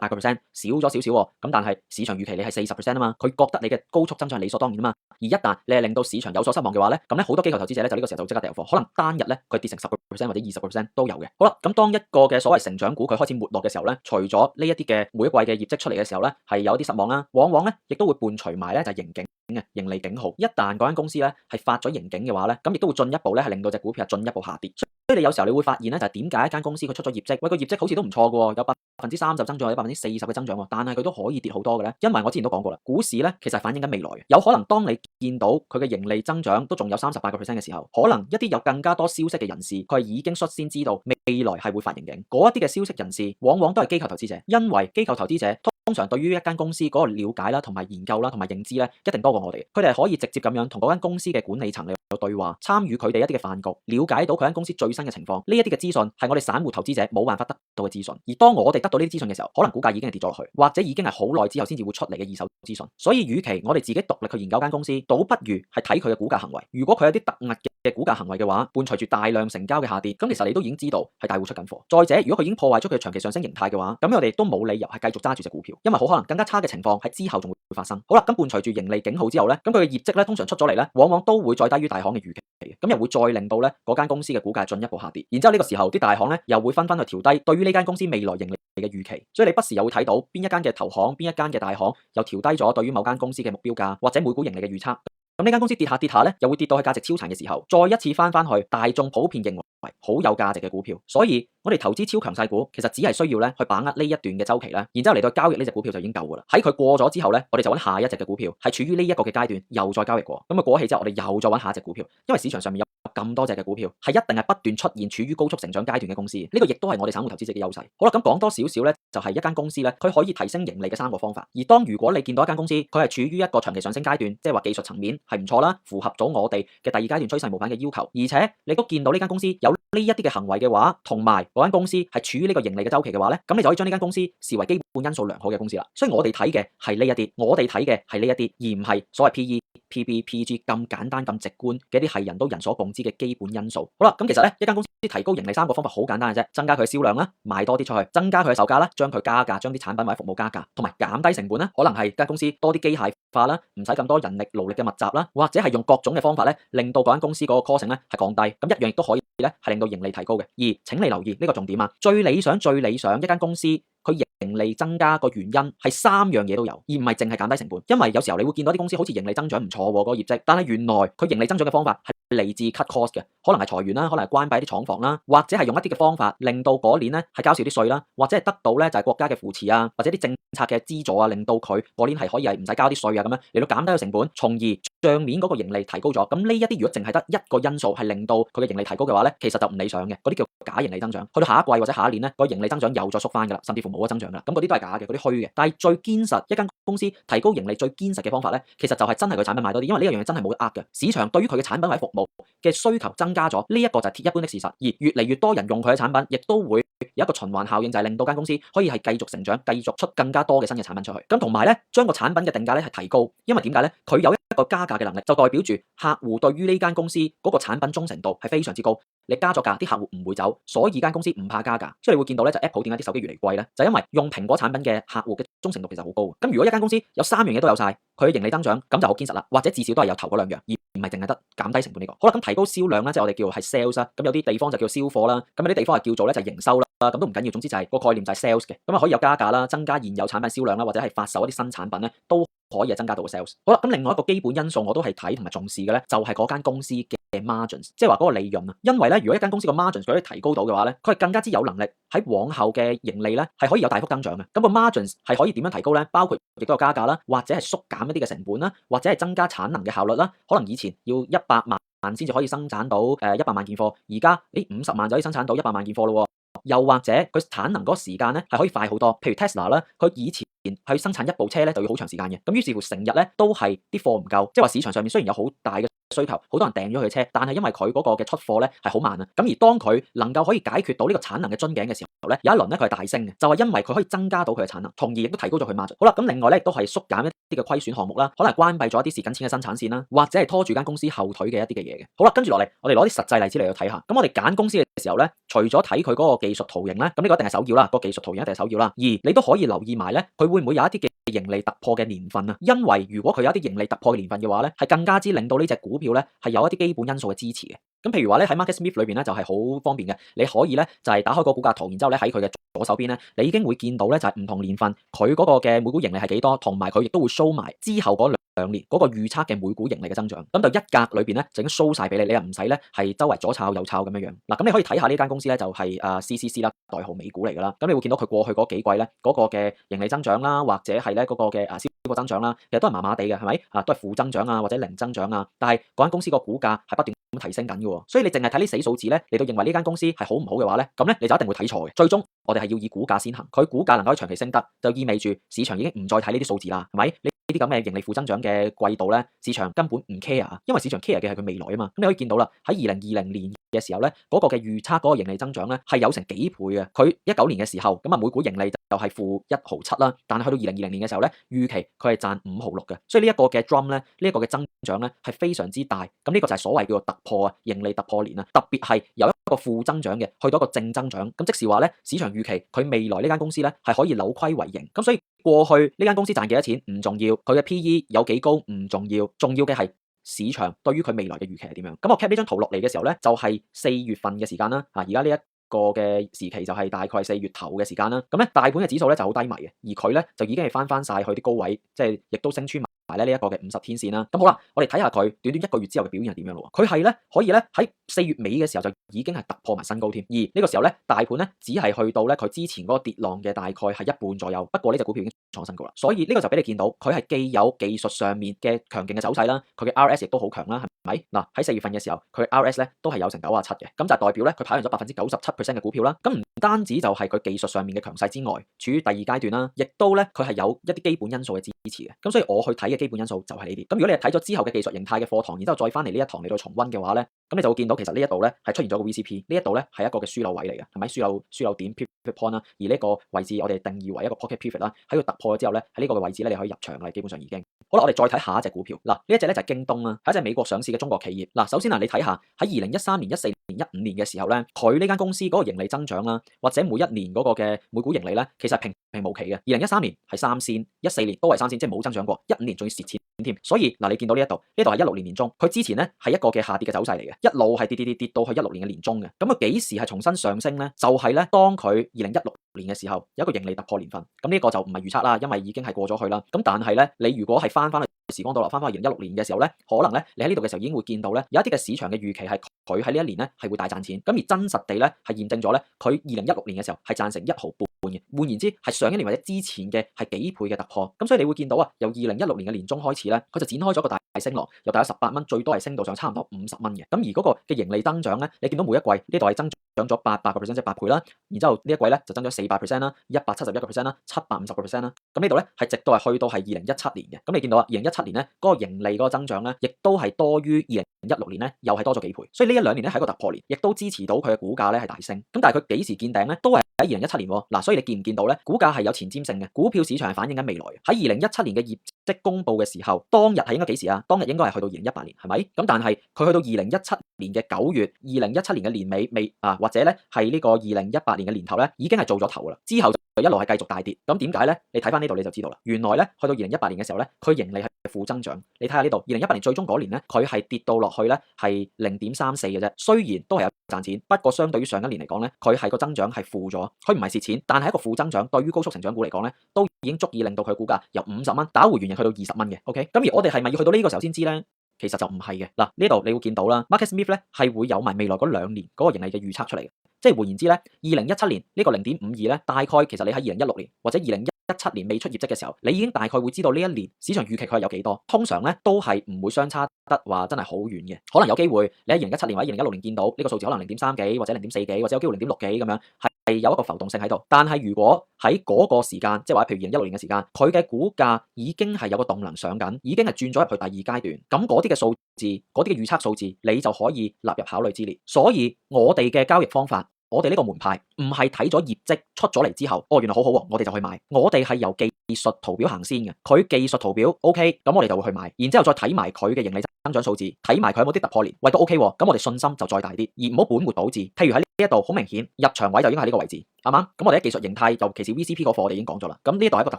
28%，少咗少少喎。咁但係市場預期你係40%啊嘛，佢覺得你嘅高速增長係理所當然啊嘛。而一旦你係令到市場有所失望嘅話咧，咁咧好多機構投資者咧就呢個時候就即刻掉貨，可能單日咧佢跌成10%或者20%都有嘅。好啦，咁當一個嘅所謂成長股佢開始沒落嘅時候咧，除咗呢一啲嘅每一季嘅業績出嚟嘅時候咧係有啲失望啦，往往咧亦都會伴隨埋咧就係盈警嘅盈利警號。一旦嗰間公司咧係發咗盈警嘅話咧，咁亦都會進一步咧係令到隻股票進一步下跌。所以你有時候你會發現咧就係點解一間公司佢出咗業績，喂個業績好似都唔錯嘅喎，有30%增長，有40%嘅增長喎，但係佢都可以跌好多嘅咧，因為我之前都講過啦，股市咧其實係反映緊未來嘅，有可能當你見到佢嘅盈利增長都仲有38%嘅時候，可能一啲有更加多消息嘅人士，佢係已經率先知道未來係會發盈警，嗰一啲嘅消息人士往往都係機構投資者，因為機構投資者通常對於一間公司嗰個了解啦、同埋研究啦、同埋認知咧，一定多過我哋。佢哋係可以直接咁樣同嗰間公司嘅管理層嚟有對話，參與佢哋一啲嘅飯局，了解到佢間公司最新嘅情況。呢一啲嘅資訊係我哋散戶投資者冇辦法得到嘅資訊。而當我哋得到呢啲資訊嘅時候，可能股價已經係跌咗落去，或者已經係好耐之後先至會出嚟嘅二手資訊。所以，與其我哋自己獨立去研究間公司，倒不如係睇佢嘅股價行為。如果佢有啲突兀嘅股價行為嘅話，伴隨住大量成交嘅下跌，咁其實你都已經知道係大戶出緊貨。再者，如果佢已經破壞咗佢長期上升形態嘅話，咁我哋都冇理由係繼續揸住隻股票，因為好可能更加差嘅情況喺之後仲會發生。好啦，咁伴隨住盈利警號之後咧，咁佢嘅業績咧通常出咗嚟咧，往往都會再低於大行嘅預期，咁又會再令到咧嗰間公司嘅股價進一步下跌。然之後呢個時候啲大行咧又會紛紛去調低對於呢間公司未來盈利嘅預期，所以你不時又會睇到邊一間嘅投行、邊一間嘅大行又調低咗對於某間公司嘅目標價或者每股盈利嘅預測。咁呢間公司跌下跌下咧，又會跌到去價值超殘嘅時候，再一次翻去大眾普遍認為好有價值嘅股票。所以我哋投資超強勢股，其實只係需要咧去把握呢一段嘅周期咧，然之後嚟到交易呢隻股票就已經夠噶啦。喺佢過咗之後咧，我哋就揾下一隻嘅股票，係處於呢一個嘅階段，又再交易過。咁啊過起之後，我哋又再揾下一隻股票，因為市場上面有咁多隻嘅股票，係一定係不斷出現處於高速成長階段嘅公司。呢個亦都係我哋散戶投資者嘅優勢。好啦，咁講多少少咧，就係一間公司咧，佢可以提升盈利嘅3個方法。而當如果你見到一間公司，佢係處於一個長期上升階段，即係話技術層面係唔錯啦，符合咗我哋嘅第二階段趨勢模板嘅要求，而且你都見到呢間公司有呢一啲嘅行為嘅話，同埋嗰間公司係處於呢個盈利嘅周期嘅話咧，咁你就可以將呢間公司視為基本因素良好嘅公司啦。所以我哋睇嘅係呢一啲，我哋睇嘅係呢一啲，而唔係所謂 PE、PB、PEG 咁簡單咁直觀嘅一啲係人所共知嘅基本因素。好啦，咁其實咧一間公司提高盈利3個方法好簡單嘅啫，增加佢嘅銷量啦，賣多啲出去，增加佢嘅售價啦，將佢加價，將啲產品或者服務加價，同埋減低成本啦。可能係間公司多啲機械化啦，唔使咁多人力勞力嘅密集啦，或者係用各種嘅方法咧，令到嗰間公司嗰個 cost 咧係降低，咁一樣亦都可以咧係令到盈利提高嘅。而請你留意呢個重點啊，最理想一間公司佢盈利增加個原因係3樣嘢都有，而唔係淨係減低成本。因為有時候你會見到啲公司好似盈利增長唔錯喎，嗰個業績，但係原來佢盈利增長嘅方法係嚟自 cut cost 嘅，可能係裁員啦，可能係關閉啲廠房啦，或者係用一啲嘅方法令到嗰年咧係交少啲稅啦，或者係得到咧就係國家嘅扶持啊，或者啲政策嘅資助啊，令到佢嗰年係可以係唔使交啲稅啊，咁樣嚟到減低個成本，從而帳面嗰個盈利提高咗。咁呢一啲如果淨係得一個因素係令到佢嘅盈利提高嘅話咧，其實就唔理想嘅，嗰啲叫假盈利增長。去到下一季或者下一年咧，個盈利增長又再縮翻噶啦，甚至乎冇咗增長噶啦。咁嗰啲都係假嘅，嗰啲虛嘅。但係最堅實一間公司提高盈利最堅實嘅方法咧，其實就係真係佢產品賣多啲，因為呢樣嘢真係冇得呃嘅。市場對於佢嘅產品或者服務嘅需求增加咗，呢一個就係鐵一般的事實。而越嚟越多人用佢嘅產品，亦都會有一個循環效應，就係令到間公司可以係繼續成長，繼續出更加多嘅新嘅產品出去。咁同埋咧，將個產品嘅定價咧係提高，因為點解咧？佢有一個加價嘅能力，就代表住客戶對於呢間公司嗰個產品忠誠度係非常之高。你加咗價，啲客戶唔會走，所以間公司唔怕加價。所以你會見到咧，就 Apple 點解啲手機越嚟越貴咧？就因為用蘋果產品嘅客戶嘅忠誠度其實好高。咁如果一間公司有3樣嘢都有晒，佢嘅盈利增長咁就好堅實啦，或者至少都係有頭嗰2樣，而唔係淨係得減低成本呢個。好啦，咁提高銷量咧，即係我哋叫係 sales 啦。咁有啲地方就叫銷貨啦，咁有啲地方係叫做咧就係營收啦。咁都唔緊要，總之就係個概念就係 sales 嘅。咁啊可以有加價啦，增加現有產品銷量啦，或者係發售一啲新產品咧，都可以係增加到個 sales。好啦，咁另外一個基本因素我都係睇同埋重視嘅咧，就係嗰間公司嘅 margins， 即係話嗰個利潤啊。因為咧，如果一間公司個 margins 佢可以提高到嘅話咧，佢係更加之有能力喺往後嘅盈利咧係可以有大幅增長嘅。咁個 margins 係可以點樣提高咧？包括亦都有加價啦，或者係縮減一啲嘅成本啦，或者係增加產能嘅效率啦。可能以前要100萬先至可以生產到100萬件貨，而家50萬就可以生產到100萬件貨咯。又或者佢產能嗰個時間咧係可以快好多。譬如 Tesla 啦，佢以前去生產一部車咧就要好長時間嘅。咁於是乎成日咧都係啲貨唔夠，即係話市場上面雖然有好大嘅需求，好多人訂咗佢嘅車，但係因為佢嗰個嘅出貨咧係好慢啊。咁而當佢能夠可以解決到呢個產能嘅樽頸嘅時候咧，有一輪咧佢係大升嘅，就係因為佢可以增加到佢嘅產能，從而亦都提高咗佢 margin。好啦，咁另外咧亦都係縮減一啲嘅虧損項目啦，可能係關閉咗一啲蝕緊錢嘅生產線啦，或者係拖住間公司後腿嘅一啲嘅嘢嘅。好啦，跟住落嚟，我哋攞啲實際例子嚟去睇下。咁我哋揀公司嘅時候咧，除咗睇佢嗰個技術圖形咧，咁呢個一定係首要啦，個技術圖形一定係首要啦。而你都可以留意埋咧，佢會唔會有一啲嘅盈利突破嘅年份啊？因為如果佢有一啲盈利突破嘅年份嘅話咧，係更加之令到呢隻股票咧係有一啲基本因素嘅支持嘅。咁譬如話咧喺 MarketSmith 裏邊咧就係好方便嘅，你可以咧就係打開個股價圖，然之後咧喺佢嘅左手邊咧，你已經會見到咧就係唔同年份佢嗰個嘅每股盈利係幾多，同埋佢亦都會 show 埋之後嗰2年嗰個預測嘅每股盈利嘅增長。咁就一格裏邊咧就已經 show 晒俾你，你又唔使咧係周圍左抄右抄咁樣樣。嗱，咁你可以睇下呢間公司咧就係CCC 啦，代號美股嚟㗎啦。咁你會見到佢過去嗰幾季咧嗰個嘅盈利增長啦，或者係咧嗰個嘅銷貨增長啦，其實都係麻麻地嘅，係咪都係負增長啊，或者零增長啊。但係嗰間公司個股價係不斷咁提升緊嘅喎，所以你淨係睇呢死數字咧，你都認為呢間公司係好唔好嘅話咧，咁咧你就一定會睇錯嘅。最終我哋係要以股價先行，佢股價能夠長期升得，就意味住市場已經唔再睇呢啲數字啦，係咪？呢啲咁嘅盈利負增長嘅季度咧，市場根本唔 care 啊，因為市場 care 嘅係佢未來啊嘛。咁你可以見到啦，喺2020年嘅時候咧，嗰個嘅預測嗰個盈利增長咧係有成幾倍嘅。佢19年嘅時候咁啊，每股盈利就係負1.7毫啦，但係去到2020年嘅時候咧，預期佢係賺5.6毫嘅，所以呢一個嘅 drum 咧，呢一個嘅增長咧係非常之大。咁呢個就係所謂叫做突破啊，盈利突破年啊，特別係由一個負增長嘅去到一個正增長，咁即是話咧，市場預期佢未來呢間公司咧係可以扭虧為盈。咁所以過去呢間公司賺幾多錢唔重要，佢嘅 PE 有幾高唔重要，重要嘅係市場對於佢未來嘅預期係點樣。咁我 cap 呢張圖落嚟嘅時候咧，就係4月份嘅時間啦。而家呢一個嘅時期就係大概4月頭嘅時間啦。咁咧大盤嘅指數咧就好低迷嘅，而佢咧就已經係翻晒去啲高位，即係亦都升穿埋咧呢一個嘅50天線啦。咁好啦，我哋睇下佢短短1個月之後嘅表現係點樣咯。佢係咧可以咧喺4月尾嘅時候就已經係突破埋新高添，而呢個時候咧大盤咧只係去到咧佢之前嗰個跌浪嘅大概係1半左右。不過呢隻股票已經創新高啦，所以呢個就俾你見到佢係既有技術上面嘅強勁嘅走勢啦，佢嘅 RS 亦都好強啦，係咪？嗱，喺4月份嘅時候，佢嘅 RS 咧都係有成97嘅，咁就係代表咧佢跑贏咗97%嘅股票啦。咁唔單止就係佢技術上面嘅強勢之外，處於第2階段啦，亦都咧佢係有一啲基本因素嘅支持嘅。咁所以我去睇嘅基本因素就係呢啲。咁如果你係睇咗之後嘅技術形態嘅課堂，然之後再翻嚟呢一堂嚟到重溫嘅話咧，咁你就會見到其實呢一度咧係出現咗個 VCP， 呢一度咧係一個嘅樞紐位嚟嘅，係咪？樞紐點 pivot point 啦，而呢個位置我哋定義為一個 pocket pivot 啦，喺佢突破咗之後咧，喺呢個嘅位置咧你可以入場啦，基本上已經。好啦，我哋再睇下一隻股票。嗱，呢一隻咧就係京東啦，係一隻美國上市嘅中國企業。嗱，首先你睇下喺2013年、14年、15年嘅時候咧，佢呢間公司嗰個盈利增長啦，或者每一年嗰個嘅每股盈利咧，其實係平平無奇嘅。2013年係3仙，14年都係3仙，即係冇增長過，15年仲要蝕錢添。所以嗱，你見到呢一度係16年年中，佢之前咧係一個嘅下跌嘅走勢嚟嘅，一路係跌到去16年嘅年中嘅。咁佢幾時係重新上升咧？就係咧當佢2016年嘅時候有一個盈利突破年份。咁呢個就唔係預測啦，因為已經係過咗去啦。咁但係咧，你如果係翻去時光倒流，翻去2016年嘅時候咧，可能咧你喺呢度嘅時候已經會見到咧有一啲嘅市場嘅預期係佢喺呢一年咧係會大賺錢。咁而真實地咧係驗證咗咧，佢2016年嘅時候係賺成1毫半嘅。換言之係上一年或者之前嘅係幾倍嘅突破。咁所以你會見到啊，由2016年嘅年中開始咧，佢就展開咗個大升浪，由大約18蚊，最多係升到上差唔多50蚊嘅。咁而嗰個嘅盈利增長咧，你見到每一季呢度係增長咗800%，即係8倍啦。然之後呢一季咧就增咗400%啦、171%啦、750%啦。咁呢度咧係直到係去到係2017年嘅。咁你見到啊，2017年咧嗰個盈利嗰個增長咧，亦都係多於2016年咧，又係多咗幾倍。所以呢1-2年咧係一個突破年，亦都支持到佢嘅股價咧係大升。咁但係佢幾時見頂咧？都係喺2017年喎。嗱，所以你見唔見到咧？股價係有前瞻性嘅，股票市場係反映緊未來。喺2017年嘅業績公佈嘅時候，當日係應該幾時啊？當日應該係去到2018年，係咪？咁但係佢去到2017年嘅9月，2017年嘅年尾或者咧係呢個2018年嘅年頭咧，已經係做咗頭㗎啦。之後就一路係繼續大跌。咁點解咧？你睇翻呢度你就知道啦。原來咧去到2018年嘅時候咧，佢盈利係負增長。你睇下呢度，2018年最終嗰年咧，佢係跌到落去咧係0.34嘅啫。雖然都係有賺錢，不過相對於上一年嚟講咧，佢係個增長係負咗。佢唔係蝕錢，但係一個負增長對於高速成長股嚟講咧，都已經足以令到佢股價由50蚊打回原形去到20蚊嘅。OK，咁而我哋係咪要去到呢個時候先知咧？其實就唔係嘅。嗱，呢度你會見到啦，Market Smith 咧係會有埋未來嗰2年嗰個盈利嘅預測出嚟嘅。即係換言之咧，2017年呢個0.52咧，大概其實你喺2016年或者2017年未出業績嘅時候，你已經大概會知道呢一年市場預期佢係有幾多。通常咧都係唔會相差得話真係好遠嘅，可能有機會你喺2017年或者2016年見到呢個數字可能0.3幾或者0.4幾或者有機會0.6幾咁樣，係有一個浮動性喺度。但係如果喺嗰個時間，即係話譬如2016年嘅時間，佢嘅股價已經係有個動能上緊，已經係轉咗入去第二階段，咁嗰啲嘅數字，嗰啲嘅預測數字，你就可以納入考慮之列。所以我哋嘅交易方法，我哋呢個門派唔係睇咗業績出咗嚟之後，原來好好喎，我哋就去買。我哋係由技術圖表行先嘅，佢技術圖表 OK，咁我哋就會去買，然之後再睇埋佢嘅盈利增長數字，睇埋佢有冇啲突破年，喂都 OK 喎，咁我哋信心就再大啲，而唔好本末倒置。譬如喺呢一度好明顯入場位就應該喺呢個位置，啱唔啱？咁我哋喺技術形態，尤其是 VCP 嗰課我哋已經講咗啦，咁呢度係一個突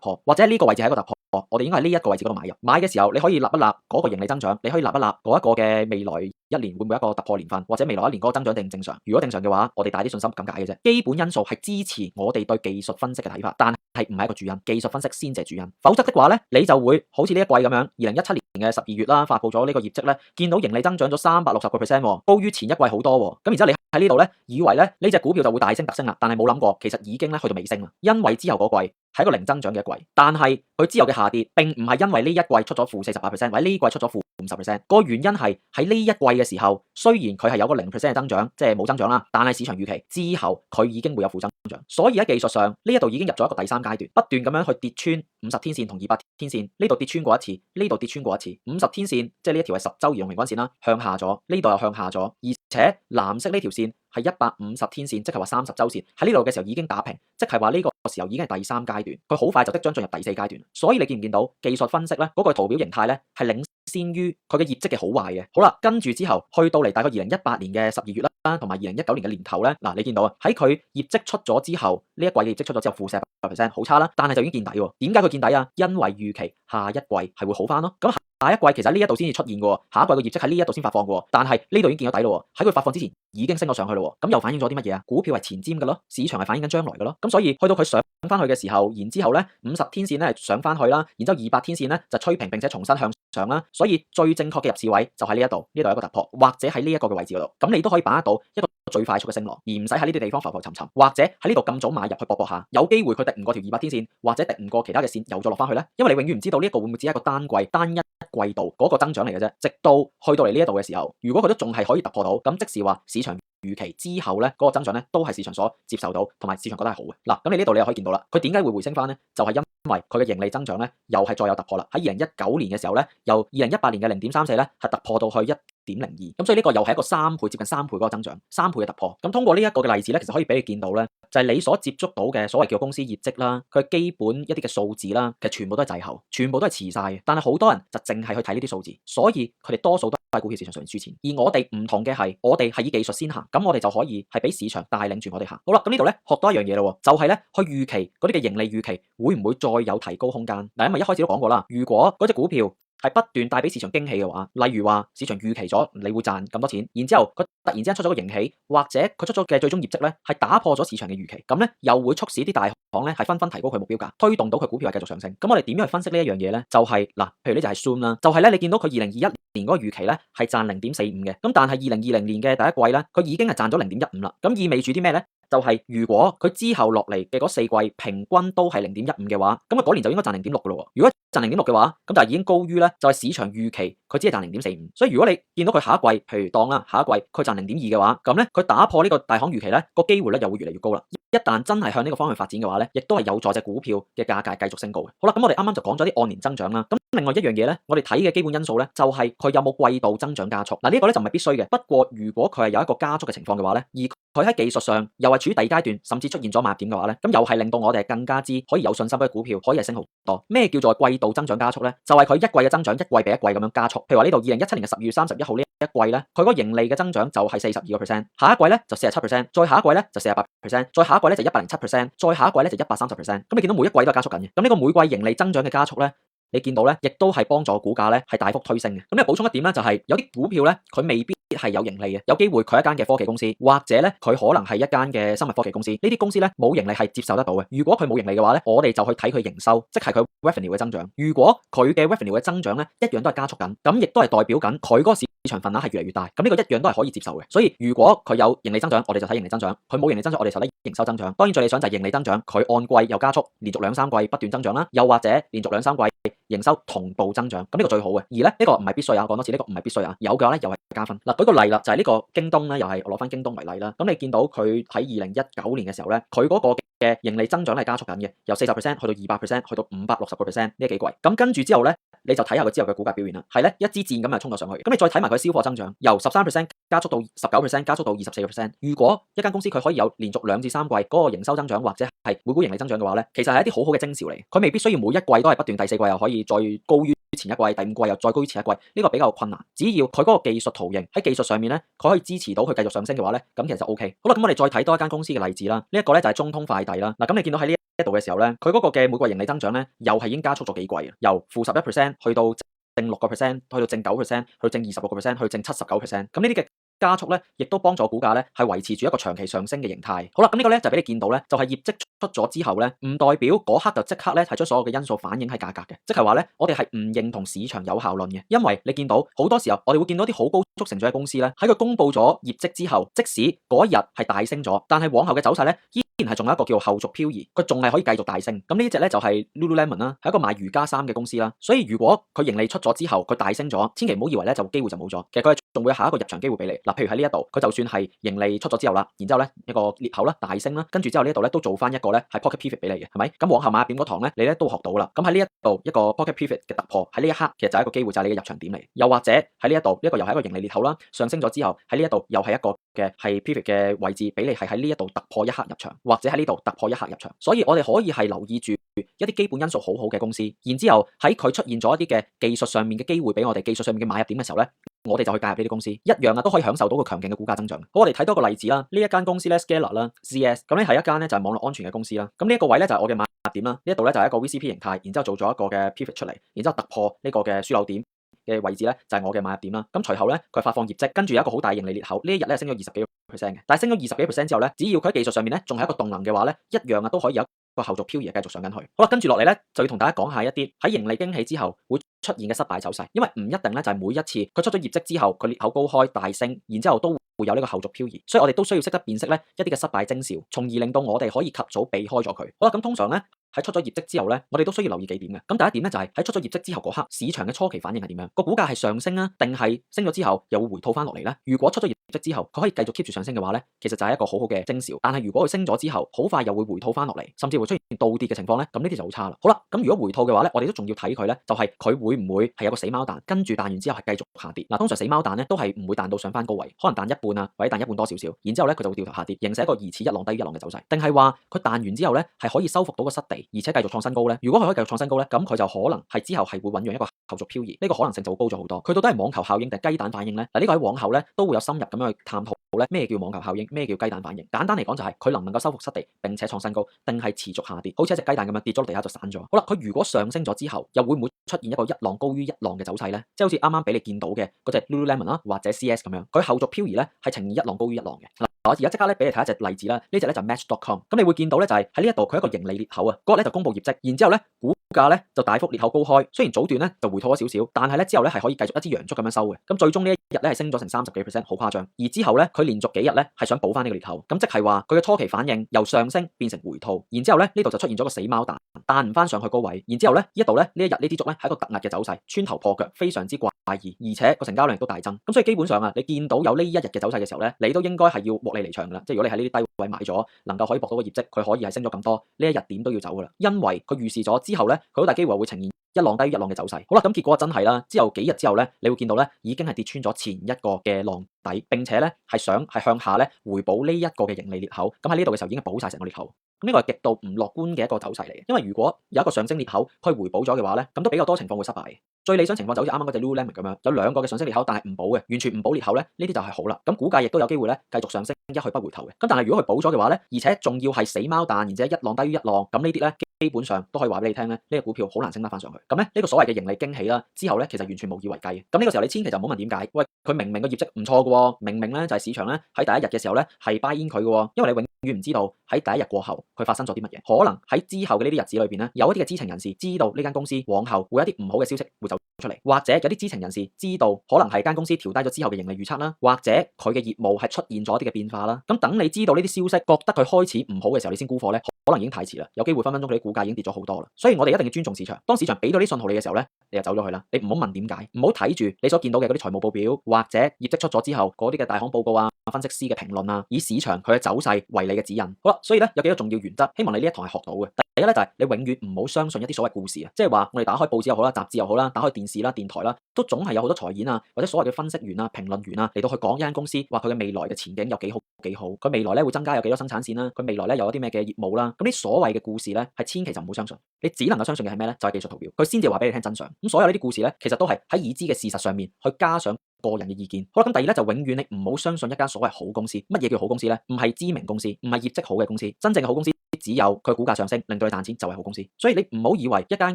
破，或者呢個位置係一個突破，我哋應該喺呢一個位置嗰度買入。買嘅時候你可以立一立嗰個盈利增長，你可以立一立嗰一個嘅未來1年會唔會一個突破年份，或者未來1年嗰個增長定正常？如果正常嘅話，我哋大啲信心咁解嘅啫。基本因素係支持我哋對技術分析嘅睇法，但係唔係一個主因，技術分析先至係主因。否則的話咧，你就會好似呢一季咁樣，2017年嘅12月啦，發布咗呢個業績咧，見到盈利增長咗360%，高於前一季好多喎。咁然之後你喺呢度咧，以為咧呢隻股票就會大升特升啦，但係冇諗過，其實已經咧去到尾聲啦，因為之後嗰季係一個零增長嘅一季，但係佢之後嘅下跌並唔係因為呢一季出咗負48%，或者呢季出咗負50%，個原因係喺呢一季嘅時候，雖然佢係有個0%嘅增長，即係冇增長啦，但係市場預期之後佢已經會有負增長，所以喺技術上呢一度已經入咗一個第3階段，不斷咁樣去跌穿50天線同200天線，呢度跌穿過一次，呢度跌穿過一次，50天線即係呢一條係10週移動平均線啦，向下咗，呢度又向下咗，而且藍色呢條線係150天線，即係話30週線喺呢度嘅時候已經打平，即係話呢個時候已經係第3階段，佢好快就即將進入第4階段。所以你見唔見到技術分析咧嗰個圖表形態咧係領先於佢嘅業績嘅好壞嘅。好啦，跟住之後去到嚟大概2018年嘅12月啦，同埋2019年嘅年頭咧，嗱你見到啊喺佢業績出咗之後，呢一季嘅業績出咗之後負48%，好差啦，但係就已經見底喎。點解佢見底啊？因為預期下一季係會好翻咯。咁下一季其實呢一度先至出現嘅，下一季嘅業績喺呢一度先發放嘅，但係呢度已經見咗底咯。喺佢發放之前已經升咗上去咯，咁又反映咗啲乜嘢啊？股票係前瞻嘅咯，市場係反映緊將來嘅咯。咁所以去到佢上翻去嘅時候，然之後咧50天線咧上翻去啦，然之後200天線咧就吹平並且重新向上啦。所以最正確嘅入市位就喺呢一度，呢度有一個突破，或者喺呢一個嘅位置嗰度，咁你都可以把握到一個最快速嘅升浪，而唔使喺呢啲地方浮浮沉沉，或者喺呢度咁早買入去搏下，有機會佢敵唔過條200天線，或者敵唔過其他嘅線，又再落翻去咧。因為你永遠唔知道呢一個會唔會只係一個單一季度嗰個增長嚟嘅啫，直到去到嚟呢一度嘅時候，如果佢都仲係可以突破到，咁即是話市場預期之後咧嗰個增長咧都係市場所接受到，同埋市場覺得係好嘅。嗱，咁你呢度你又可以見到啦，佢點解會回升翻咧？就係因為佢嘅盈利增長咧又係再有突破啦。喺2019年嘅時候咧，由2018年嘅0.34咧係突破到去1.02，咁所以呢個又係一個3倍接近3倍嗰個增長，3倍嘅突破。咁通過呢一個嘅例子咧，其實可以俾你見到咧，就係你所接觸到嘅所謂叫公司業績啦，佢基本一啲嘅數字啦，其實全部都係滯後，全部都係遲晒嘅。但係好多人就淨係去睇呢啲數字，所以佢哋多數都喺股票市場上面輸錢。而我哋唔同嘅係，我哋係以技術先行，咁我哋就可以係俾市場帶領住我哋行。好啦，咁呢度咧學多一樣嘢咯，就係咧去預期嗰啲嘅盈利預期會唔會再有提高空間？嗱，因為一開始都講過啦，如果嗰隻股票係不斷帶俾市場驚喜嘅話，例如話市場預期咗你會賺咁多錢，然之後佢突然之間出咗個盈喜，或者佢出咗嘅最終業績咧係打破咗市場嘅預期，咁咧又會促使啲大行咧係紛紛提高佢目標價，推動到佢股票係繼續上升。咁我哋點樣去分析呢一樣嘢咧？就係嗱，譬如呢就係 Zoom 啦，就係咧你見到佢2021年嗰個預期咧係賺0.45嘅，咁但係2020年嘅第一季咧，佢已經係賺咗0.15啦。咁意味住啲咩咧？就係如果佢之後落嚟嘅嗰4季平均都係0.15嘅話，咁佢嗰年就應該賺0.6嘅咯。如果賺0.6嘅話，咁就已經高於咧，就係市場預期佢只係賺0.45。所以如果你見到佢下一季，譬如當啦下一季佢賺0.2嘅話，咁咧佢打破呢個大行預期咧，個機會咧又會越嚟越高啦。一旦真係向呢個方向發展嘅話咧，亦都係有助隻股票嘅價格繼續升高嘅。好啦，咁我哋啱啱就講咗啲按年增長啦。咁另外一樣嘢咧，我哋睇嘅基本因素咧，就係佢有冇季度增長加速。嗱，呢個咧就唔係必須嘅。不過如果佢係有一個加速嘅情況嘅話咧，而佢喺技術上又係處於第二階段，甚至出現咗買入點嘅話咧，咁又係令到我哋更加之可以有信心嘅股票可以係升好多。咩叫做季度增長加速咧？就係佢一季嘅增長一季比一季咁樣加速。譬如話呢度2017年嘅12月31號呢一季咧，佢個盈利嘅增長就係42%，下一季咧就47%，再下一季咧就48%，再下一季咧就107%，再下一季咧就130%。咁你見到每一季都係加速緊嘅。咁呢個每季盈利增長嘅加速咧，你見到咧，亦都係幫助股價咧係大幅推升嘅。咁你補充一點咧，就係有啲股票咧，佢未必係有盈利嘅，有機會佢一間嘅科技公司，或者咧佢可能係一間嘅生物科技公司。呢啲公司咧冇盈利係接受得到嘅。如果佢冇盈利嘅話咧，我哋就去睇佢營收，即係佢 revenue 嘅增長。如果佢嘅 revenue 嘅增長咧一樣都係加速緊，咁亦都係代表緊佢嗰個市場份額係越嚟越大。咁呢個一樣都係可以接受嘅。所以如果佢有盈利增長，我哋就睇盈利增長；佢冇盈利增長，我哋就睇營收增長。當然最理想就係盈利增長，佢按季又加速，連續2-3季不斷增長啦，又或者連續2-3季營收同步增長，咁呢個最好嘅。而咧呢個唔係必須啊，講多次呢個唔係必須啊，有嘅話咧又係加分。嗱，舉個例啦，就係呢個京東咧，又係我攞翻京東為例啦。咁你見到佢喺2019年嘅時候咧，佢嗰個嘅盈利增長係加速緊嘅，由40%去到200%，去到560%呢幾季。咁跟住之後咧，你就睇下佢之後嘅股價表現啦，係咧一支箭咁就衝咗上去。咁你再睇埋佢銷貨增長，由13%加速到19%，加速到24%。如果一間公司佢可以有連續2至3季嗰個營收增長，或者係每股盈利增長嘅話咧，其實係一啲好好嘅徵兆嚟。佢未必需要每一季都係不斷，第4季又可以再高於前一季，第5季又再高於前一季，呢個比較困難。只要佢嗰個技術圖形喺技術上面咧，佢可以支持到佢繼續上升嘅話咧，咁其實就 OK。好啦，咁我哋再睇多一間公司嘅例子啦。呢一個咧就係中通快遞啦。嗱，咁你見到喺呢一度嘅時候咧，佢嗰個嘅每季盈利增長咧，又係已經加速咗幾季啊，由-11%去到正6%，去到正9%，去到正26%，去到正79%。咁呢啲嘅加速咧，亦都幫助股價咧係維持住一個長期上升嘅形態。好啦，咁呢個咧就俾你見到咧，就係業績出咗之後咧，唔代表嗰刻就即刻咧係將所有嘅因素反映喺價格嘅，即係話咧，我哋係唔認同市場有效論嘅，因為你見到好多時候，我哋會見到啲好高速成長嘅公司咧，喺佢公佈咗業績之後，即使嗰一日係大升咗，但係往後嘅走勢咧，依然係仲有一個叫做後續漂移，佢仲係可以繼續大升。咁呢隻咧就係 Lululemon 啦，係一個賣瑜伽衫嘅公司啦。所以如果佢盈利出咗之後，佢大升咗，千祈唔好以為咧就機會就冇咗，其實佢係仲會有下一個入場機會俾你。嗱，譬如喺呢一度，佢就算係盈利出咗之後啦，然之後咧一個裂口啦大升啦，跟住之後呢一度咧都做翻一個咧係 pocket pivot 俾你嘅，係咪？咁往後買入點嗰堂咧，你咧都學到啦。咁喺呢一度一個 pocket pivot 嘅突破喺呢一刻，其實就係一個機會，就係你嘅入場點嚟。又或者喺呢一度呢個又係一個盈利裂口啦，上升咗之後喺呢一度又係一個嘅係 pivot 嘅位置，俾你係喺呢一度突破一刻入場，或者喺呢度突破一刻入場。所以我哋可以係留意住一啲基本因素好好嘅公司，然之後喺佢出現咗一啲嘅技術上面嘅機會俾我哋，技術上面嘅買入點嘅時候咧，我哋就去介入呢啲公司，一樣啊都可以享受到個強勁嘅股價增長。好，我哋睇多個例子啦，呢一間公司咧 Scalar 啦 CS， 咁咧係一間咧就係網絡安全嘅公司啦。咁呢一個位咧就係我嘅買入點啦，呢一度咧就係一個 VCP 形態，然之後做咗一個嘅 pivot 出嚟，然之後突破呢個嘅樞紐點嘅位置咧就係我嘅買入點啦。咁隨後咧佢發放業績，跟住有一個好大盈利裂口，呢一日咧升咗20幾%嘅，但係升咗20幾%之後咧，只要佢喺技術上面咧仲係一個動能嘅話咧，一樣啊都可以有個後續漂移繼續上緊去。好啦，跟住落嚟咧就要同大家講下一啲喺盈利驚喜之後會出現嘅失敗走勢，因為唔一定咧就係每一次佢出咗業績之後佢裂口高開大升，然之後都會有呢個後續漂移，所以我哋都需要識得辨識咧一啲嘅失敗徵兆，從而令到我哋可以及早避開咗佢。好啦，咁通常咧喺出咗業績之後咧，我哋都需要留意幾點嘅。咁第一點咧就係喺出咗業績之後嗰刻，市場嘅初期反應係點樣？個股價係上升啊，定係升咗之後又會回吐翻落嚟咧？如果出咗業績之後佢可以繼續 keep 住上升嘅話咧，其實就係一個好好嘅徵兆。但係如果佢升咗之後，好快又會回吐翻落嚟，甚至會出現倒跌嘅情況咧，咁呢啲就好差啦。好啦，咁如果回吐嘅話咧，我哋都仲要睇佢咧，就係佢會唔會係有個死貓彈，跟住彈完之後係繼續下跌。嗱，通常死貓彈咧都係唔會彈到上翻高位，可能彈一半啊，或者彈一半多少少，然之後咧佢就會掉頭下跌，形成一個疑似一浪低於一浪嘅走勢。定係話佢彈完之後咧係可以收復到個失地，而且繼續創新高咧？如果佢可以繼續創新高咧，咁佢就可能係之後係會醞釀一個後續漂移，呢個可能性就會高咗好多。佢到底係網球效應定係雞蛋反應咧？嗱，呢個喺往後咧都會有深入咁樣去探討咧咩叫網球效應，咩叫雞蛋反應。簡單嚟講就係佢能唔能夠收復失地並且創新高，定係持續下跌，好似一隻雞蛋咁樣跌咗落地下就散咗。好啦，佢如果上升咗之後，又會唔會出現一個一浪高於一浪嘅走勢咧？即係好似啱啱俾你見到嘅嗰隻 Lululemon 啦，或者 CS 咁樣，佢後續漂移咧係呈現一浪高於一浪嘅。嗱，我而家即刻咧俾你睇一隻例子啦，呢隻咧就 Match.com， 咁你會見到咧就係喺呢一度佢一個盈利裂口啊，嗰日咧就公布業績，然之後咧股價咧就大幅裂口高開，雖然早段咧就回吐咗少少，但係咧之後咧係可以繼續一支陽燭咁樣收嘅。咁最終呢一日咧係升咗成30幾%，好誇張。而之後咧佢連續幾日咧係想補翻呢個裂口，咁即係話佢嘅初期反應由上升變成回吐，然之後咧呢度就出現咗個死貓彈，彈唔翻上去高位，然之後咧呢一度咧呢一日呢支燭咧係一個突壓嘅走勢，穿頭破腳，非常之怪異，而且個成交量亦都大增。咁所以基本上啊，你見到有呢一日嘅走勢嘅時候咧，你都應該係要獲利離場噶啦。即係如果你喺呢啲低位買咗，能夠可以博到個業績，佢可以係升咗咁多，呢一日點都要走噶啦，因為佢預示咗之後咧，佢好大機會會呈現一浪低於一浪嘅走勢。好啦，咁結果真係啦，之後幾日之後咧，你會見到咧已經係跌穿咗前一個嘅浪底，並且咧係向下咧回補呢一個嘅盈利裂口。咁喺呢度嘅時候已經補晒成個裂口。咁呢個係極度唔樂觀嘅一個走勢嚟嘅，因為如果有一個上升裂口可以回補咗嘅話咧，咁都比較多情況會失敗。最理想情況就好似啱啱嗰隻 Lululemon 咁樣，有兩個嘅上升裂口，但係唔補嘅，完全唔補裂口咧，呢啲就係好啦。咁股價亦都有機會咧繼續上升，一去不回頭嘅。咁但係如果佢補咗嘅話咧，而且仲要係死貓彈，然之後一浪低於一浪，咁呢啲咧基本上都可以話俾你聽咧，呢個股票好難升得翻上去。咁咧呢個所謂嘅盈利驚喜啦，之後咧其實完全無以為繼。咁呢個時候你千祈就唔好問點解，喂佢明明個業績唔錯嘅喎，明明咧就係市場咧喺第一日嘅時候咧係 buy in 佢嘅喎，因為你永遠唔知道喺第一日過後佢發生咗啲乜嘢，可能喺之後嘅呢啲日子裏邊咧，有一啲嘅知情人士知道呢間公司往後會有一啲唔好嘅消息會走出嚟，或者有啲知情人士知道可能係間公司調低咗之後嘅盈利預測啦，或者佢嘅業務係出現咗一啲嘅變化啦。咁等你知道呢啲消息，覺得佢開始唔好嘅時候，你先沽貨咧，可能已經太遲啦，有機會分分鐘佢啲股價已經跌咗好多啦。所以我哋一定要尊重市場，當市場俾到啲信號你嘅時候咧，你就走咗去啦。你唔好問點解，唔好睇住你所見到嘅嗰啲財務報表或者業績出咗之後嗰啲嘅大行報告啊、分析師嘅評論啊，以市場佢嘅走勢為你嘅指引。好啦，所以咧有幾個重要原則，希望你呢一堂係學到嘅。第一咧就係你永遠唔好相信一啲所謂故事啊，即係話我哋打開報紙又好啦、雜誌又好啦、打開電視啦、電台啦，都總係有好多財演啊或者所謂嘅分析員啊、評論員啊嚟到去講一間公司，話佢嘅未來嘅前景有幾好幾好，佢未來咧會增加有幾多生產線啦，佢未來咧有一啲咩嘅業務啦，咁啲所謂嘅故事咧係千祈就唔好相信，你只能夠相信嘅係咩咧？就係技術圖表，佢先至話俾你聽真相。咁所有呢啲故事咧，其實都係喺已知嘅事實上面去加上個人嘅意見。好啦，咁第二咧就永遠你唔好相信一間所謂好公司。乜嘢叫好公司咧？唔係知名公司，唔係業績好嘅公司，真正嘅好公司只有佢股價上升令到你賺錢就係好公司。所以你唔好以為一間